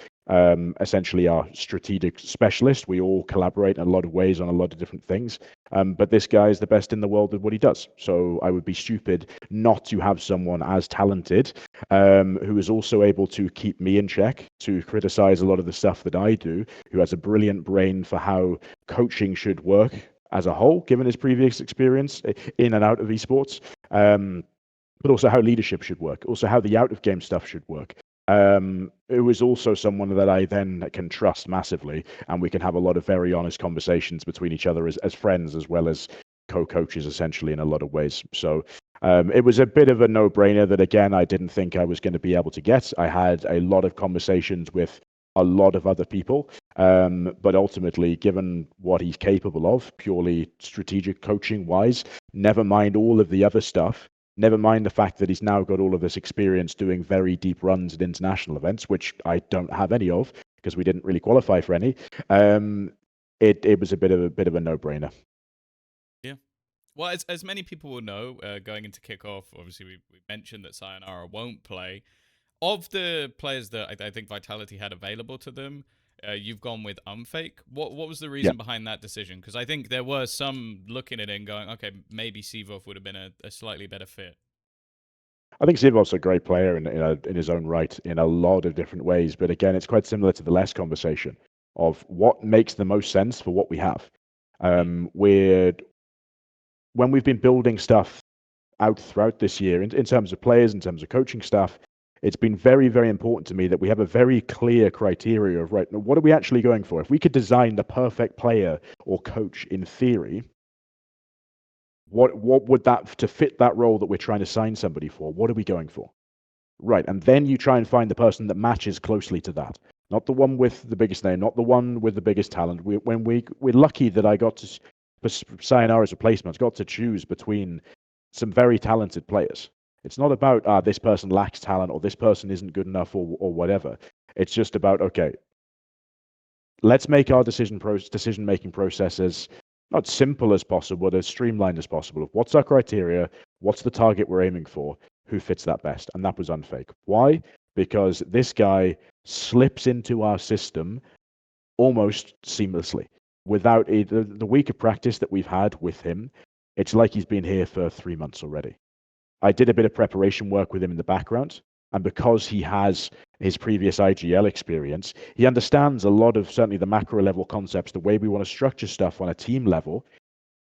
Speaker 2: essentially our strategic specialist. We all collaborate in a lot of ways on a lot of different things. But this guy is the best in the world at what he does. So I would be stupid not to have someone as talented who is also able to keep me in check, to criticize a lot of the stuff that I do, who has a brilliant brain for how coaching should work as a whole, given his previous experience in and out of esports, but also how leadership should work, also how the out-of-game stuff should work. It was also someone that I then can trust massively, and we can have a lot of very honest conversations between each other as friends as well as co-coaches, essentially, in a lot of ways. So it was a bit of a no-brainer that, again, I didn't think I was going to be able to get. I had a lot of conversations with a lot of other people, but ultimately, given what he's capable of, purely strategic coaching-wise, never mind all of the other stuff, never mind the fact that he's now got all of this experience doing very deep runs at international events, which I don't have any of because we didn't really qualify for any. It was a bit of a no-brainer.
Speaker 1: Yeah. Well, as many people will know, going into kickoff, obviously we mentioned that Sayonara won't play. Of the players that I think Vitality had available to them, you've gone with Unfake. What was the reason behind that decision? Because I think there were some looking at it and going, okay, maybe Sivov would have been a slightly better fit.
Speaker 2: I think Sivov's a great player in his own right in a lot of different ways. But again, it's quite similar to the last conversation of what makes the most sense for what we have. When we've been building stuff out throughout this year in terms of players, in terms of coaching staff, it's been very, very important to me that we have a very clear criteria of, right, what are we actually going for? If we could design the perfect player or coach in theory, what would that, to fit that role that we're trying to sign somebody for, what are we going for? Right, and then you try and find the person that matches closely to that. Not the one with the biggest name, not the one with the biggest talent. We're lucky that I got to, for Sayonara's replacement, got to choose between some very talented players. It's not about this person lacks talent or this person isn't good enough or whatever. It's just about, okay, let's make our decision-making processes not simple as possible, but as streamlined as possible. What's our criteria? What's the target we're aiming for? Who fits that best? And that was Unfake. Why? Because this guy slips into our system almost seamlessly. Without the week of practice that we've had with him, it's like he's been here for 3 months already. I did a bit of preparation work with him in the background, and because he has his previous IGL experience, he understands a lot of certainly the macro level concepts, the way we want to structure stuff on a team level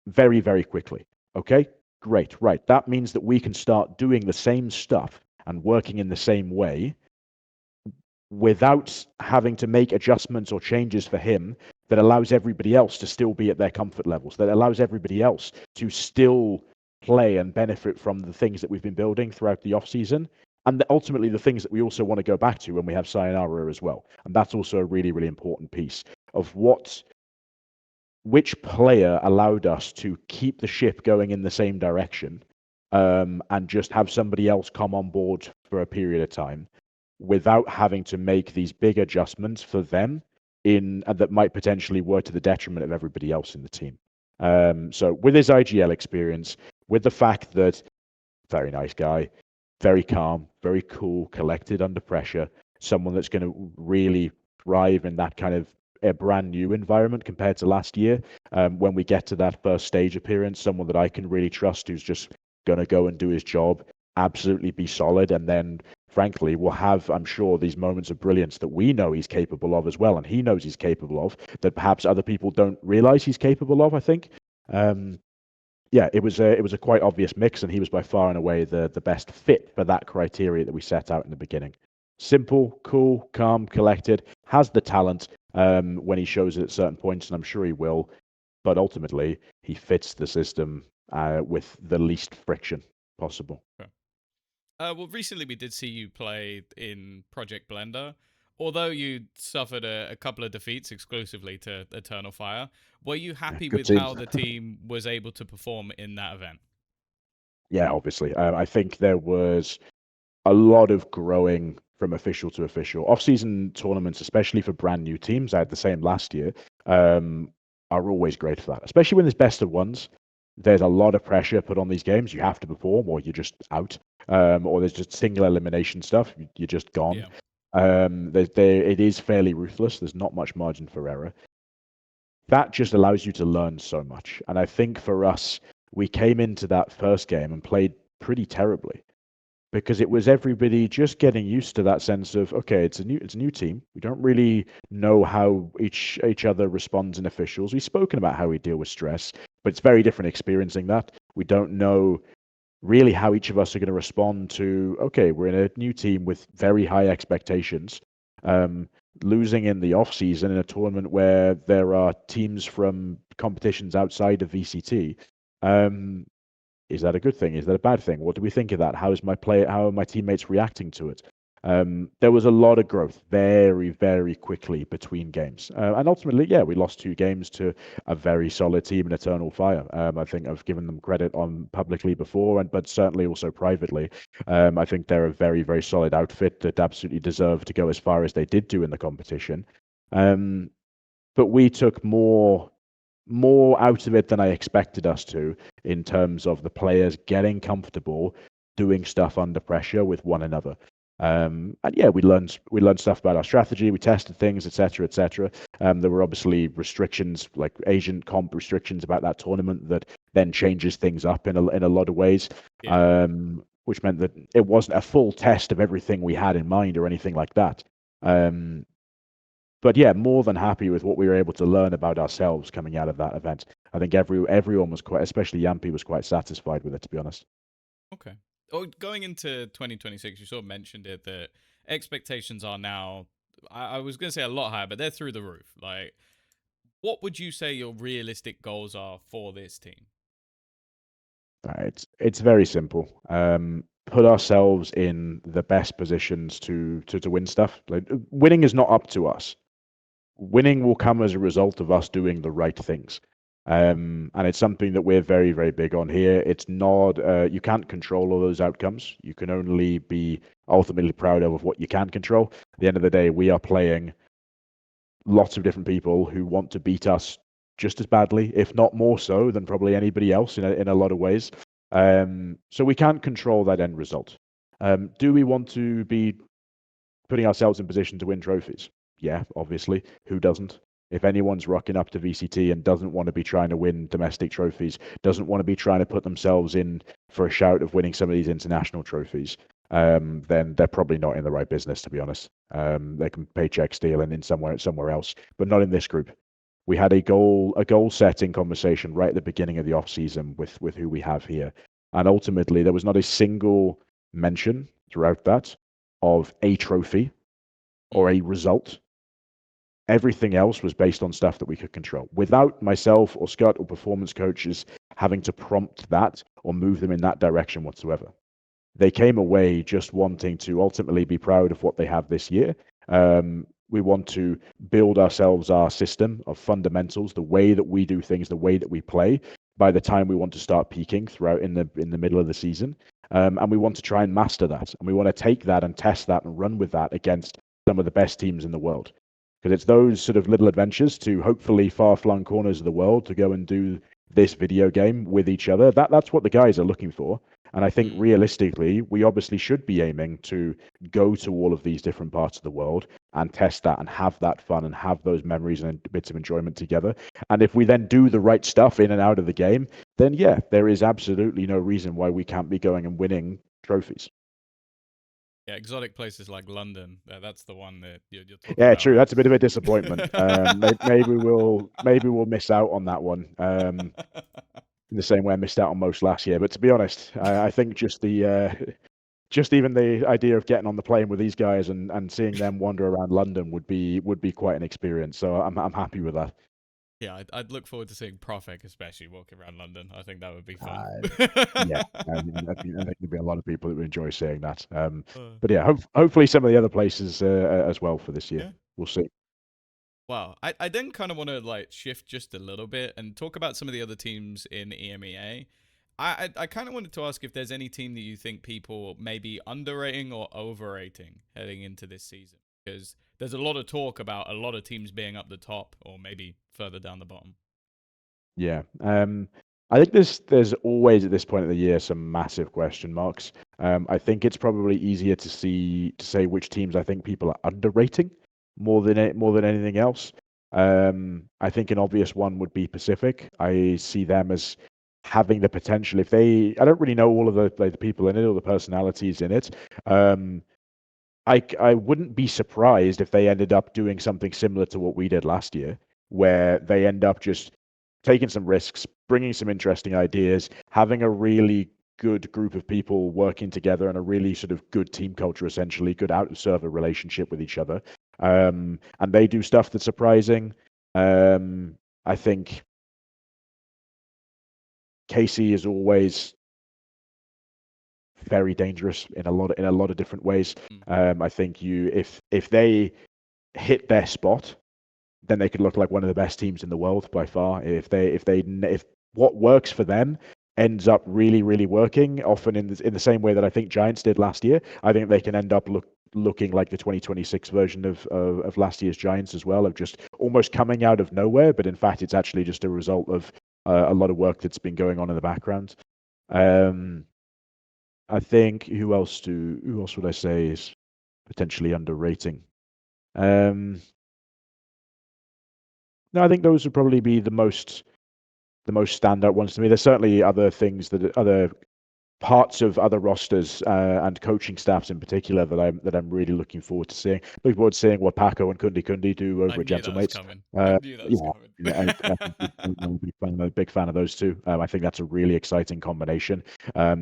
Speaker 2: very, very quickly. Okay, great, right. That means that we can start doing the same stuff and working in the same way without having to make adjustments or changes for him that allows everybody else to still be at their comfort levels, that allows everybody else to still play and benefit from the things that we've been building throughout the off season, and ultimately the things that we also want to go back to when we have Sayonara as well. And that's also a really, really important piece of which player allowed us to keep the ship going in the same direction, and just have somebody else come on board for a period of time without having to make these big adjustments for them that might potentially work to the detriment of everybody else in the team. So with his IGL experience, with the fact that very nice guy, very calm, very cool, collected under pressure, someone that's going to really thrive in that kind of a brand new environment compared to last year. When we get to that first stage appearance, someone that I can really trust who's just going to go and do his job, absolutely be solid, and then frankly will have, I'm sure, these moments of brilliance that we know he's capable of as well, and he knows he's capable of, that perhaps other people don't realize he's capable of, I think. Yeah, it was a quite obvious mix, and he was by far and away the best fit for that criteria that we set out in the beginning. Simple, cool, calm, collected, has the talent when he shows it at certain points, and I'm sure he will. But ultimately, he fits the system with the least friction possible.
Speaker 1: Okay. Well, recently we did see you play in Project Blender. Although you suffered a couple of defeats exclusively to Eternal Fire, were you happy
Speaker 2: Good
Speaker 1: with
Speaker 2: team.
Speaker 1: how the team was able to perform in that event?
Speaker 2: Yeah, obviously. I think there was a lot of growing from official to official. Off-season tournaments, especially for brand new teams, I had the same last year, are always great for that, especially when there's best of ones. There's a lot of pressure put on these games. You have to perform, or you're just out. Or there's just single elimination stuff. You're just gone.
Speaker 1: Yeah.
Speaker 2: It is fairly ruthless. There's not much margin for error. That just allows you to learn so much. And I think for us, we came into that first game and played pretty terribly because it was everybody just getting used to that sense of, okay, it's a new team. We don't really know how each other responds in officials. We've spoken about how we deal with stress, but it's very different experiencing that. We don't know really how each of us are going to respond to, okay, we're in a new team with very high expectations. Losing in the off season in a tournament where there are teams from competitions outside of VCT. Is that a good thing? Is that a bad thing? What do we think of that? How are my teammates reacting to it? There was a lot of growth very, very quickly between games. And ultimately, yeah, we lost 2 games to a very solid team in Eternal Fire. I think I've given them credit on publicly before, but certainly also privately. I think they're a very, very solid outfit that absolutely deserved to go as far as they did do in the competition. But we took more out of it than I expected us to, in terms of the players getting comfortable doing stuff under pressure with one another. And yeah, we learned stuff about our strategy. We tested things, etc., etc. There were obviously restrictions, like Asian comp restrictions about that tournament, that then changes things up in a lot of ways.
Speaker 1: Yeah.
Speaker 2: Which meant that it wasn't a full test of everything we had in mind or anything like that. But yeah, more than happy with what we were able to learn about ourselves coming out of that event. I think everyone was quite, especially Jamppi, was quite satisfied with it, to be honest.
Speaker 1: Okay. Oh, going into 2026, you sort of mentioned it that expectations are now, I was going to say a lot higher, but they're through the roof. Like, what would you say your realistic goals are for this team?
Speaker 2: It's very simple. Put ourselves in the best positions to win stuff. Like, winning is not up to us. Winning will come as a result of us doing the right things. And it's something that we're very, very big on here. It's not, you can't control all those outcomes. You can only be ultimately proud of what you can control. At the end of the day, we are playing lots of different people who want to beat us just as badly, if not more so, than probably anybody else in a lot of ways. So we can't control that end result. Do we want to be putting ourselves in position to win trophies? Yeah, obviously. Who doesn't? If anyone's rocking up to VCT and doesn't want to be trying to win domestic trophies, doesn't want to be trying to put themselves in for a shout of winning some of these international trophies, then they're probably not in the right business, to be honest. They can paycheck steal and in somewhere else, but not in this group. We had a goal setting conversation right at the beginning of the off season with who we have here, and ultimately there was not a single mention throughout that of a trophy or a result. Everything else was based on stuff that we could control. Without myself or Scutt or performance coaches having to prompt that or move them in that direction whatsoever. They came away just wanting to ultimately be proud of what they have this year. We want to build ourselves our system of fundamentals, the way that we do things, the way that we play, by the time we want to start peaking throughout in the middle of the season. And we want to try and master that. And we want to take that and test that and run with that against some of the best teams in the world. Because it's those sort of little adventures to hopefully far-flung corners of the world to go and do this video game with each other. That's what the guys are looking for. And I think realistically, we obviously should be aiming to go to all of these different parts of the world and test that and have that fun and have those memories and bits of enjoyment together. And if we then do the right stuff in and out of the game, then yeah, there is absolutely no reason why we can't be going and winning trophies.
Speaker 1: Yeah, exotic places like London. That's the one that you're talking
Speaker 2: Yeah,
Speaker 1: about.
Speaker 2: true. That's a bit of a disappointment. Maybe we'll miss out on that one. In the same way I missed out on most last year. But to be honest, I think just even the idea of getting on the plane with these guys and seeing them wander around London would be quite an experience. So I'm happy with that.
Speaker 1: Yeah, I'd look forward to seeing Profek, especially walking around London. I think that would be fun.
Speaker 2: Yeah, I think there'd be a lot of people that would enjoy seeing that. But yeah, hopefully some of the other places as well for this year.
Speaker 1: Yeah.
Speaker 2: We'll see.
Speaker 1: Wow. I then kind of want to like shift just a little bit and talk about some of the other teams in EMEA. I kind of wanted to ask if there's any team that you think people may be underrating or overrating heading into this season, because there's a lot of talk about a lot of teams being up the top or maybe further down the bottom.
Speaker 2: Yeah. I think there's always at this point of the year some massive question marks. I think it's probably easier to say which teams I think people are underrating more than anything else. I think an obvious one would be Pacific. I see them as having the potential. I don't really know all of the people in it or the personalities in it. I wouldn't be surprised if they ended up doing something similar to what we did last year, where they end up just taking some risks, bringing some interesting ideas, having a really good group of people working together and a really sort of good team culture, essentially, good out of server relationship with each other. And they do stuff that's surprising. I think Casey is always very dangerous in a lot of different ways. I think if they hit their spot, then they could look like one of the best teams in the world by far. If what works for them ends up really, really working, often in the same way that I think Giants did last year, I think they can end up looking like the 2026 version of last year's Giants as well, of just almost coming out of nowhere, but in fact it's actually just a result of a lot of work that's been going on in the background. I think who else would I say is potentially underrating? No, I think those would probably be the most standout ones to me. There's certainly other parts of other rosters and coaching staffs in particular that I'm really looking forward to seeing. Looking forward to seeing what Paco and Kundi do over at Gentlemates.
Speaker 1: I knew that was coming.
Speaker 2: I'm a big fan of those two. I think that's a really exciting combination.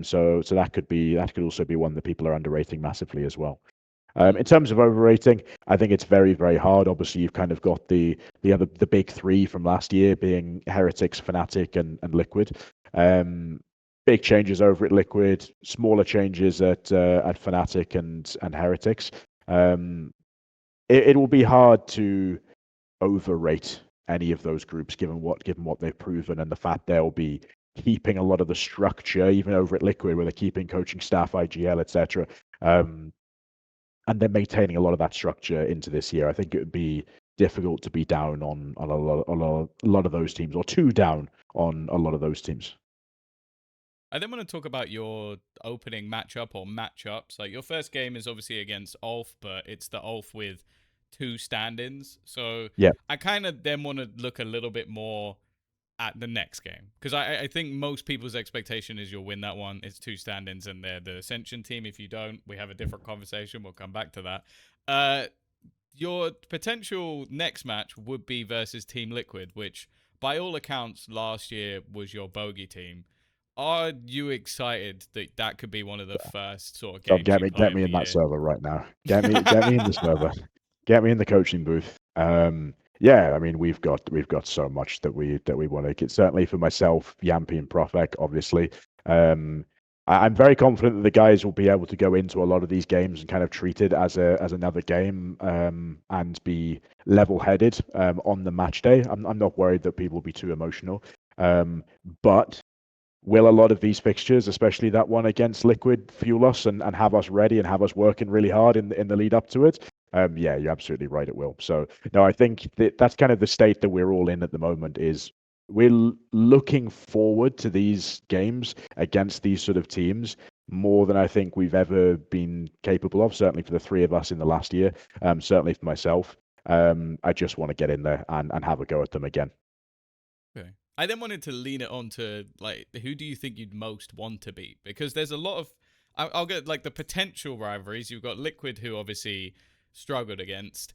Speaker 2: So that could also be one that people are underrating massively as well. In terms of overrating, I think it's very, very hard. Obviously, you've kind of got the big three from last year being Heretics, Fnatic, and Liquid. Big changes over at Liquid, smaller changes at Fnatic and Heretics. It will be hard to overrate any of those groups given what they've proven and the fact they'll be keeping a lot of the structure even over at Liquid, where they're keeping coaching staff, IGL, etc. And they're maintaining a lot of that structure into this year. I think it would be difficult to be down on a lot of those teams, or too down on a lot of those teams.
Speaker 1: I then want to talk about your opening matchup or matchups. Like, your first game is obviously against Ulf, but it's the Ulf with 2 stand-ins. So
Speaker 2: yeah,
Speaker 1: I kind of then want to look a little bit more at the next game, because I think most people's expectation is you'll win that one. It's 2 stand-ins and they're the Ascension team. If you don't, we have a different conversation. We'll come back to that. Your potential next match would be versus Team Liquid, which by all accounts last year was your bogey team. Are you excited that could be one of the first sort of games?
Speaker 2: Get me in that server right now. Get me in the server. Get me in the coaching booth. Yeah, I mean we've got so much that we want to get. Certainly for myself, Jamppi and Profek, obviously. Um, I'm very confident that the guys will be able to go into a lot of these games and kind of treat it as another game, and be level-headed on the match day. I'm not worried that people will be too emotional. But will a lot of these fixtures, especially that one against Liquid, fuel us and have us ready and have us working really hard in the lead up to it? Yeah, you're absolutely right. It will. So no, I think that's kind of the state that we're all in at the moment. Is we're looking forward to these games against these sort of teams more than I think we've ever been capable of. Certainly for the three of us in the last year. Certainly for myself. I just want to get in there and have a go at them again.
Speaker 1: Okay. I then wanted to lean it on to like, who do you think you'd most want to beat? Because there's a lot of, I'll get like the potential rivalries. You've got Liquid, who obviously struggled against,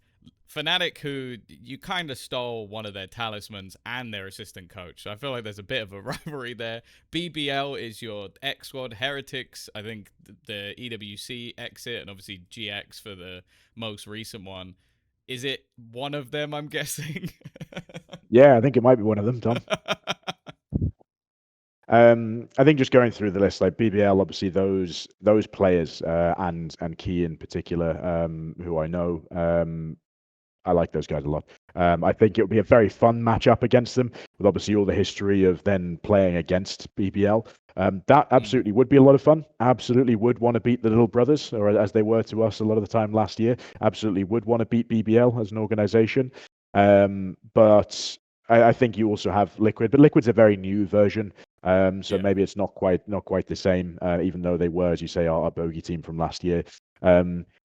Speaker 1: Fnatic, who you kind of stole one of their talismans and their assistant coach. So I feel like there's a bit of a rivalry there. BBL is your X squad. Heretics, I think the EWC exit, and obviously GX for the most recent one. Is it one of them, I'm guessing?
Speaker 2: Yeah, I think it might be one of them, Tom. I think just going through the list, like BBL, obviously those players, and Key in particular, who I know, I like those guys a lot. I think it would be a very fun matchup against them, with obviously all the history of then playing against BBL. That absolutely would be a lot of fun. Absolutely would want to beat the little brothers, or as they were to us a lot of the time last year. Absolutely would want to beat BBL as an organization. But I think you also have Liquid, but Liquid's a very new version. So
Speaker 1: Yeah.
Speaker 2: maybe it's not quite the same, even though they were, as you say, our bogey team from last year.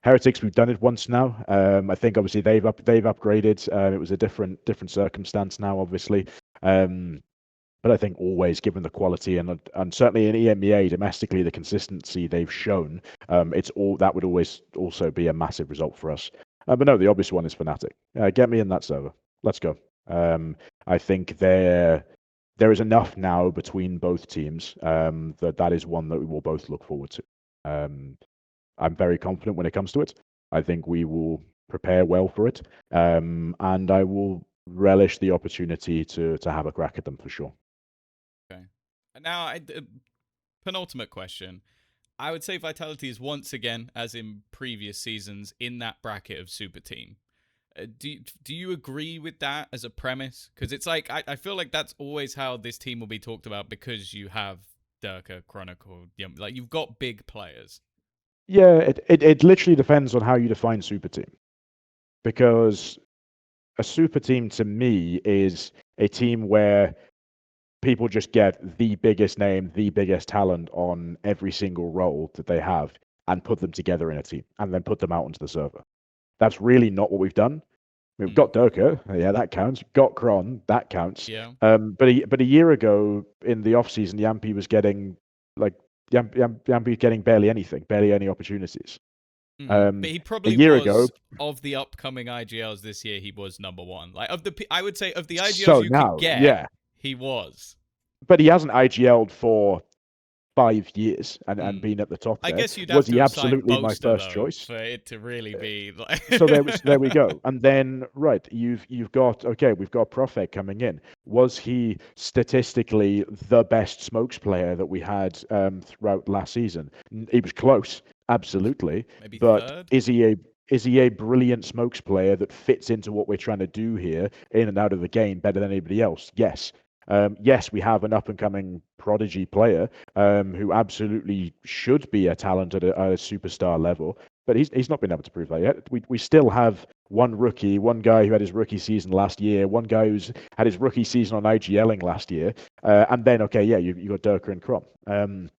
Speaker 2: Heretics, we've done it once now. I think obviously they've upgraded. It was a different circumstance now, obviously. But I think always, given the quality and certainly in EMEA domestically, the consistency they've shown, it's all that would always also be a massive result for us. But no, the obvious one is Fnatic. Get me in that server. Let's go. I think there is enough now between both teams, that is one that we will both look forward to. I'm very confident when it comes to it. I think we will prepare well for it, and I will relish the opportunity to have a crack at them for sure.
Speaker 1: Okay. Now, penultimate question. I would say Vitality is once again, as in previous seasons, in that bracket of super team. Do you agree with that as a premise? Because it's like I feel like that's always how this team will be talked about, because you have Derke, Chronicle, like you've got big players.
Speaker 2: Yeah, it literally depends on how you define super team, because a super team to me is a team where people just get the biggest name, the biggest talent on every single role that they have and put them together in a team and then put them out onto the server. That's really not what we've done. We've got Derke, yeah, that counts. Got Kron, that counts.
Speaker 1: Yeah.
Speaker 2: But a year ago in the off season, Jamppi was getting like Jamppi getting barely anything, barely any opportunities.
Speaker 1: But he
Speaker 2: A
Speaker 1: probably
Speaker 2: year
Speaker 1: was,
Speaker 2: ago,
Speaker 1: of the upcoming IGLs this year. He was number one. Like I would say of the IGLs
Speaker 2: so
Speaker 1: you could
Speaker 2: now,
Speaker 1: get,
Speaker 2: yeah,
Speaker 1: he was.
Speaker 2: but he hasn't IGL'd for 5 years and
Speaker 1: Mm.
Speaker 2: been at the top
Speaker 1: I
Speaker 2: there.
Speaker 1: guess you'd have
Speaker 2: Was
Speaker 1: to
Speaker 2: he
Speaker 1: have signed
Speaker 2: absolutely my
Speaker 1: Boaster
Speaker 2: first
Speaker 1: though
Speaker 2: choice?
Speaker 1: for it to really be like.
Speaker 2: So there we go. And then right, you've got okay, we've got Profek coming in. Was he statistically the best smokes player that we had throughout last season? He was close, absolutely.
Speaker 1: Maybe
Speaker 2: But
Speaker 1: third.
Speaker 2: is he a brilliant smokes player that fits into what we're trying to do here, in and out of the game, better than anybody else? Yes. Yes, we have an up and coming prodigy player who absolutely should be a talent at a superstar level, but he's not been able to prove that yet. We still have one rookie, one guy who had his rookie season last year, one guy who's had his rookie season on IGLing last year, and then okay, yeah, you got Derke and Crom.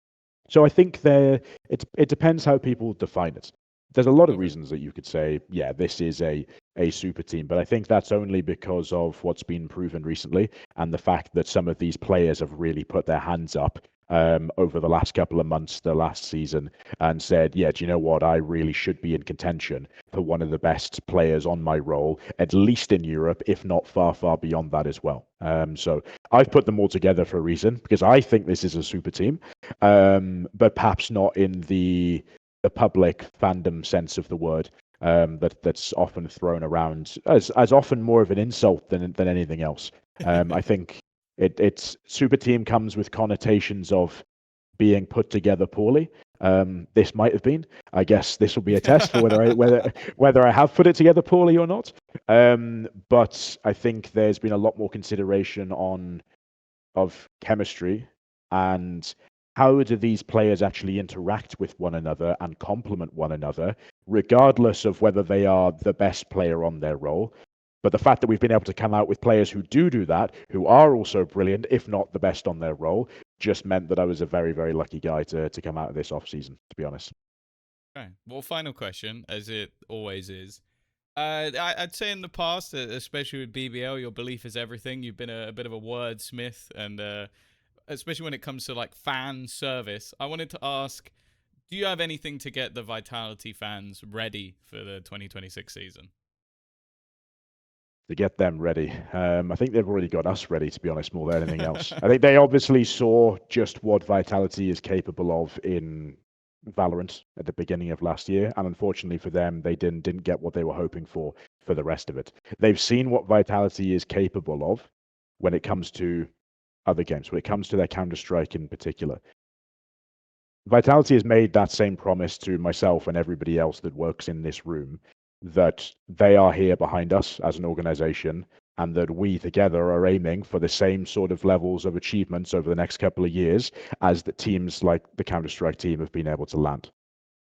Speaker 2: So I think it depends how people define it. There's a lot of
Speaker 1: Okay.
Speaker 2: reasons that you could say, yeah, this is a super team, but I think that's only because of what's been proven recently and the fact that some of these players have really put their hands up over the last couple of months, the last season, and said, yeah, do you know what? I really should be in contention for one of the best players on my role, at least in Europe, if not far, far beyond that as well. So I've put them all together for a reason, because I think this is a super team, but perhaps not in the public fandom sense of the word. that's often thrown around as often more of an insult than anything else. I think it's super team comes with connotations of being put together poorly. This might have been. I guess this will be a test for whether I have put it together poorly or not. But I think there's been a lot more consideration of chemistry and how do these players actually interact with one another and complement one another, regardless of whether they are the best player on their role. But the fact that we've been able to come out with players who do that, who are also brilliant, if not the best on their role, just meant that I was a very, very lucky guy to come out of this off season, to be honest.
Speaker 1: Okay. Well, final question, as it always is. I'd say in the past, especially with BBL, your belief is everything. You've been a bit of a wordsmith, and especially when it comes to like fan service. I wanted to ask, do you have anything to get the Vitality fans ready for the 2026 season?
Speaker 2: To get them ready. I think they've already got us ready, to be honest, more than anything else. I think they obviously saw just what Vitality is capable of in Valorant at the beginning of last year, and unfortunately for them, they didn't get what they were hoping for the rest of it. They've seen what Vitality is capable of when it comes to other games, when it comes to their Counter-Strike in particular. Vitality has made that same promise to myself and everybody else that works in this room that they are here behind us as an organization and that we together are aiming for the same sort of levels of achievements over the next couple of years as the teams like the Counter-Strike team have been able to land.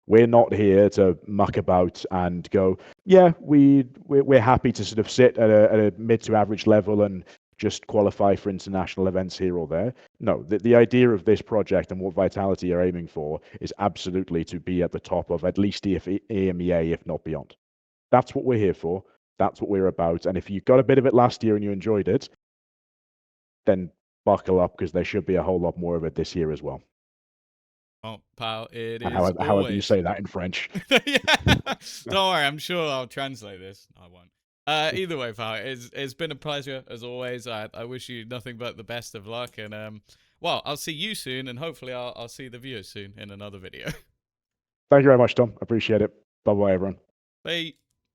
Speaker 2: We're not here to muck about and go, yeah, we're happy to sort of sit at a mid to average level and just qualify for international events here or there. No, the idea of this project and what Vitality are aiming for is absolutely to be at the top of at least EMEA, if not beyond. That's what we're here for. That's what we're about. And if you got a bit of it last year and you enjoyed it, then buckle up because there should be a whole lot more of it this year as well.
Speaker 1: Well, pal, it
Speaker 2: And
Speaker 1: is
Speaker 2: however you
Speaker 1: always.
Speaker 2: say that in French.
Speaker 1: Yeah. Don't worry, I'm sure I'll translate this. I won't. Either way, pal, it's been a pleasure as always. I wish you nothing but the best of luck, and well, I'll see you soon, and hopefully I'll see the viewers soon in another video.
Speaker 2: Thank you very much, Tom. Appreciate it. Bye bye, everyone.
Speaker 1: Bye.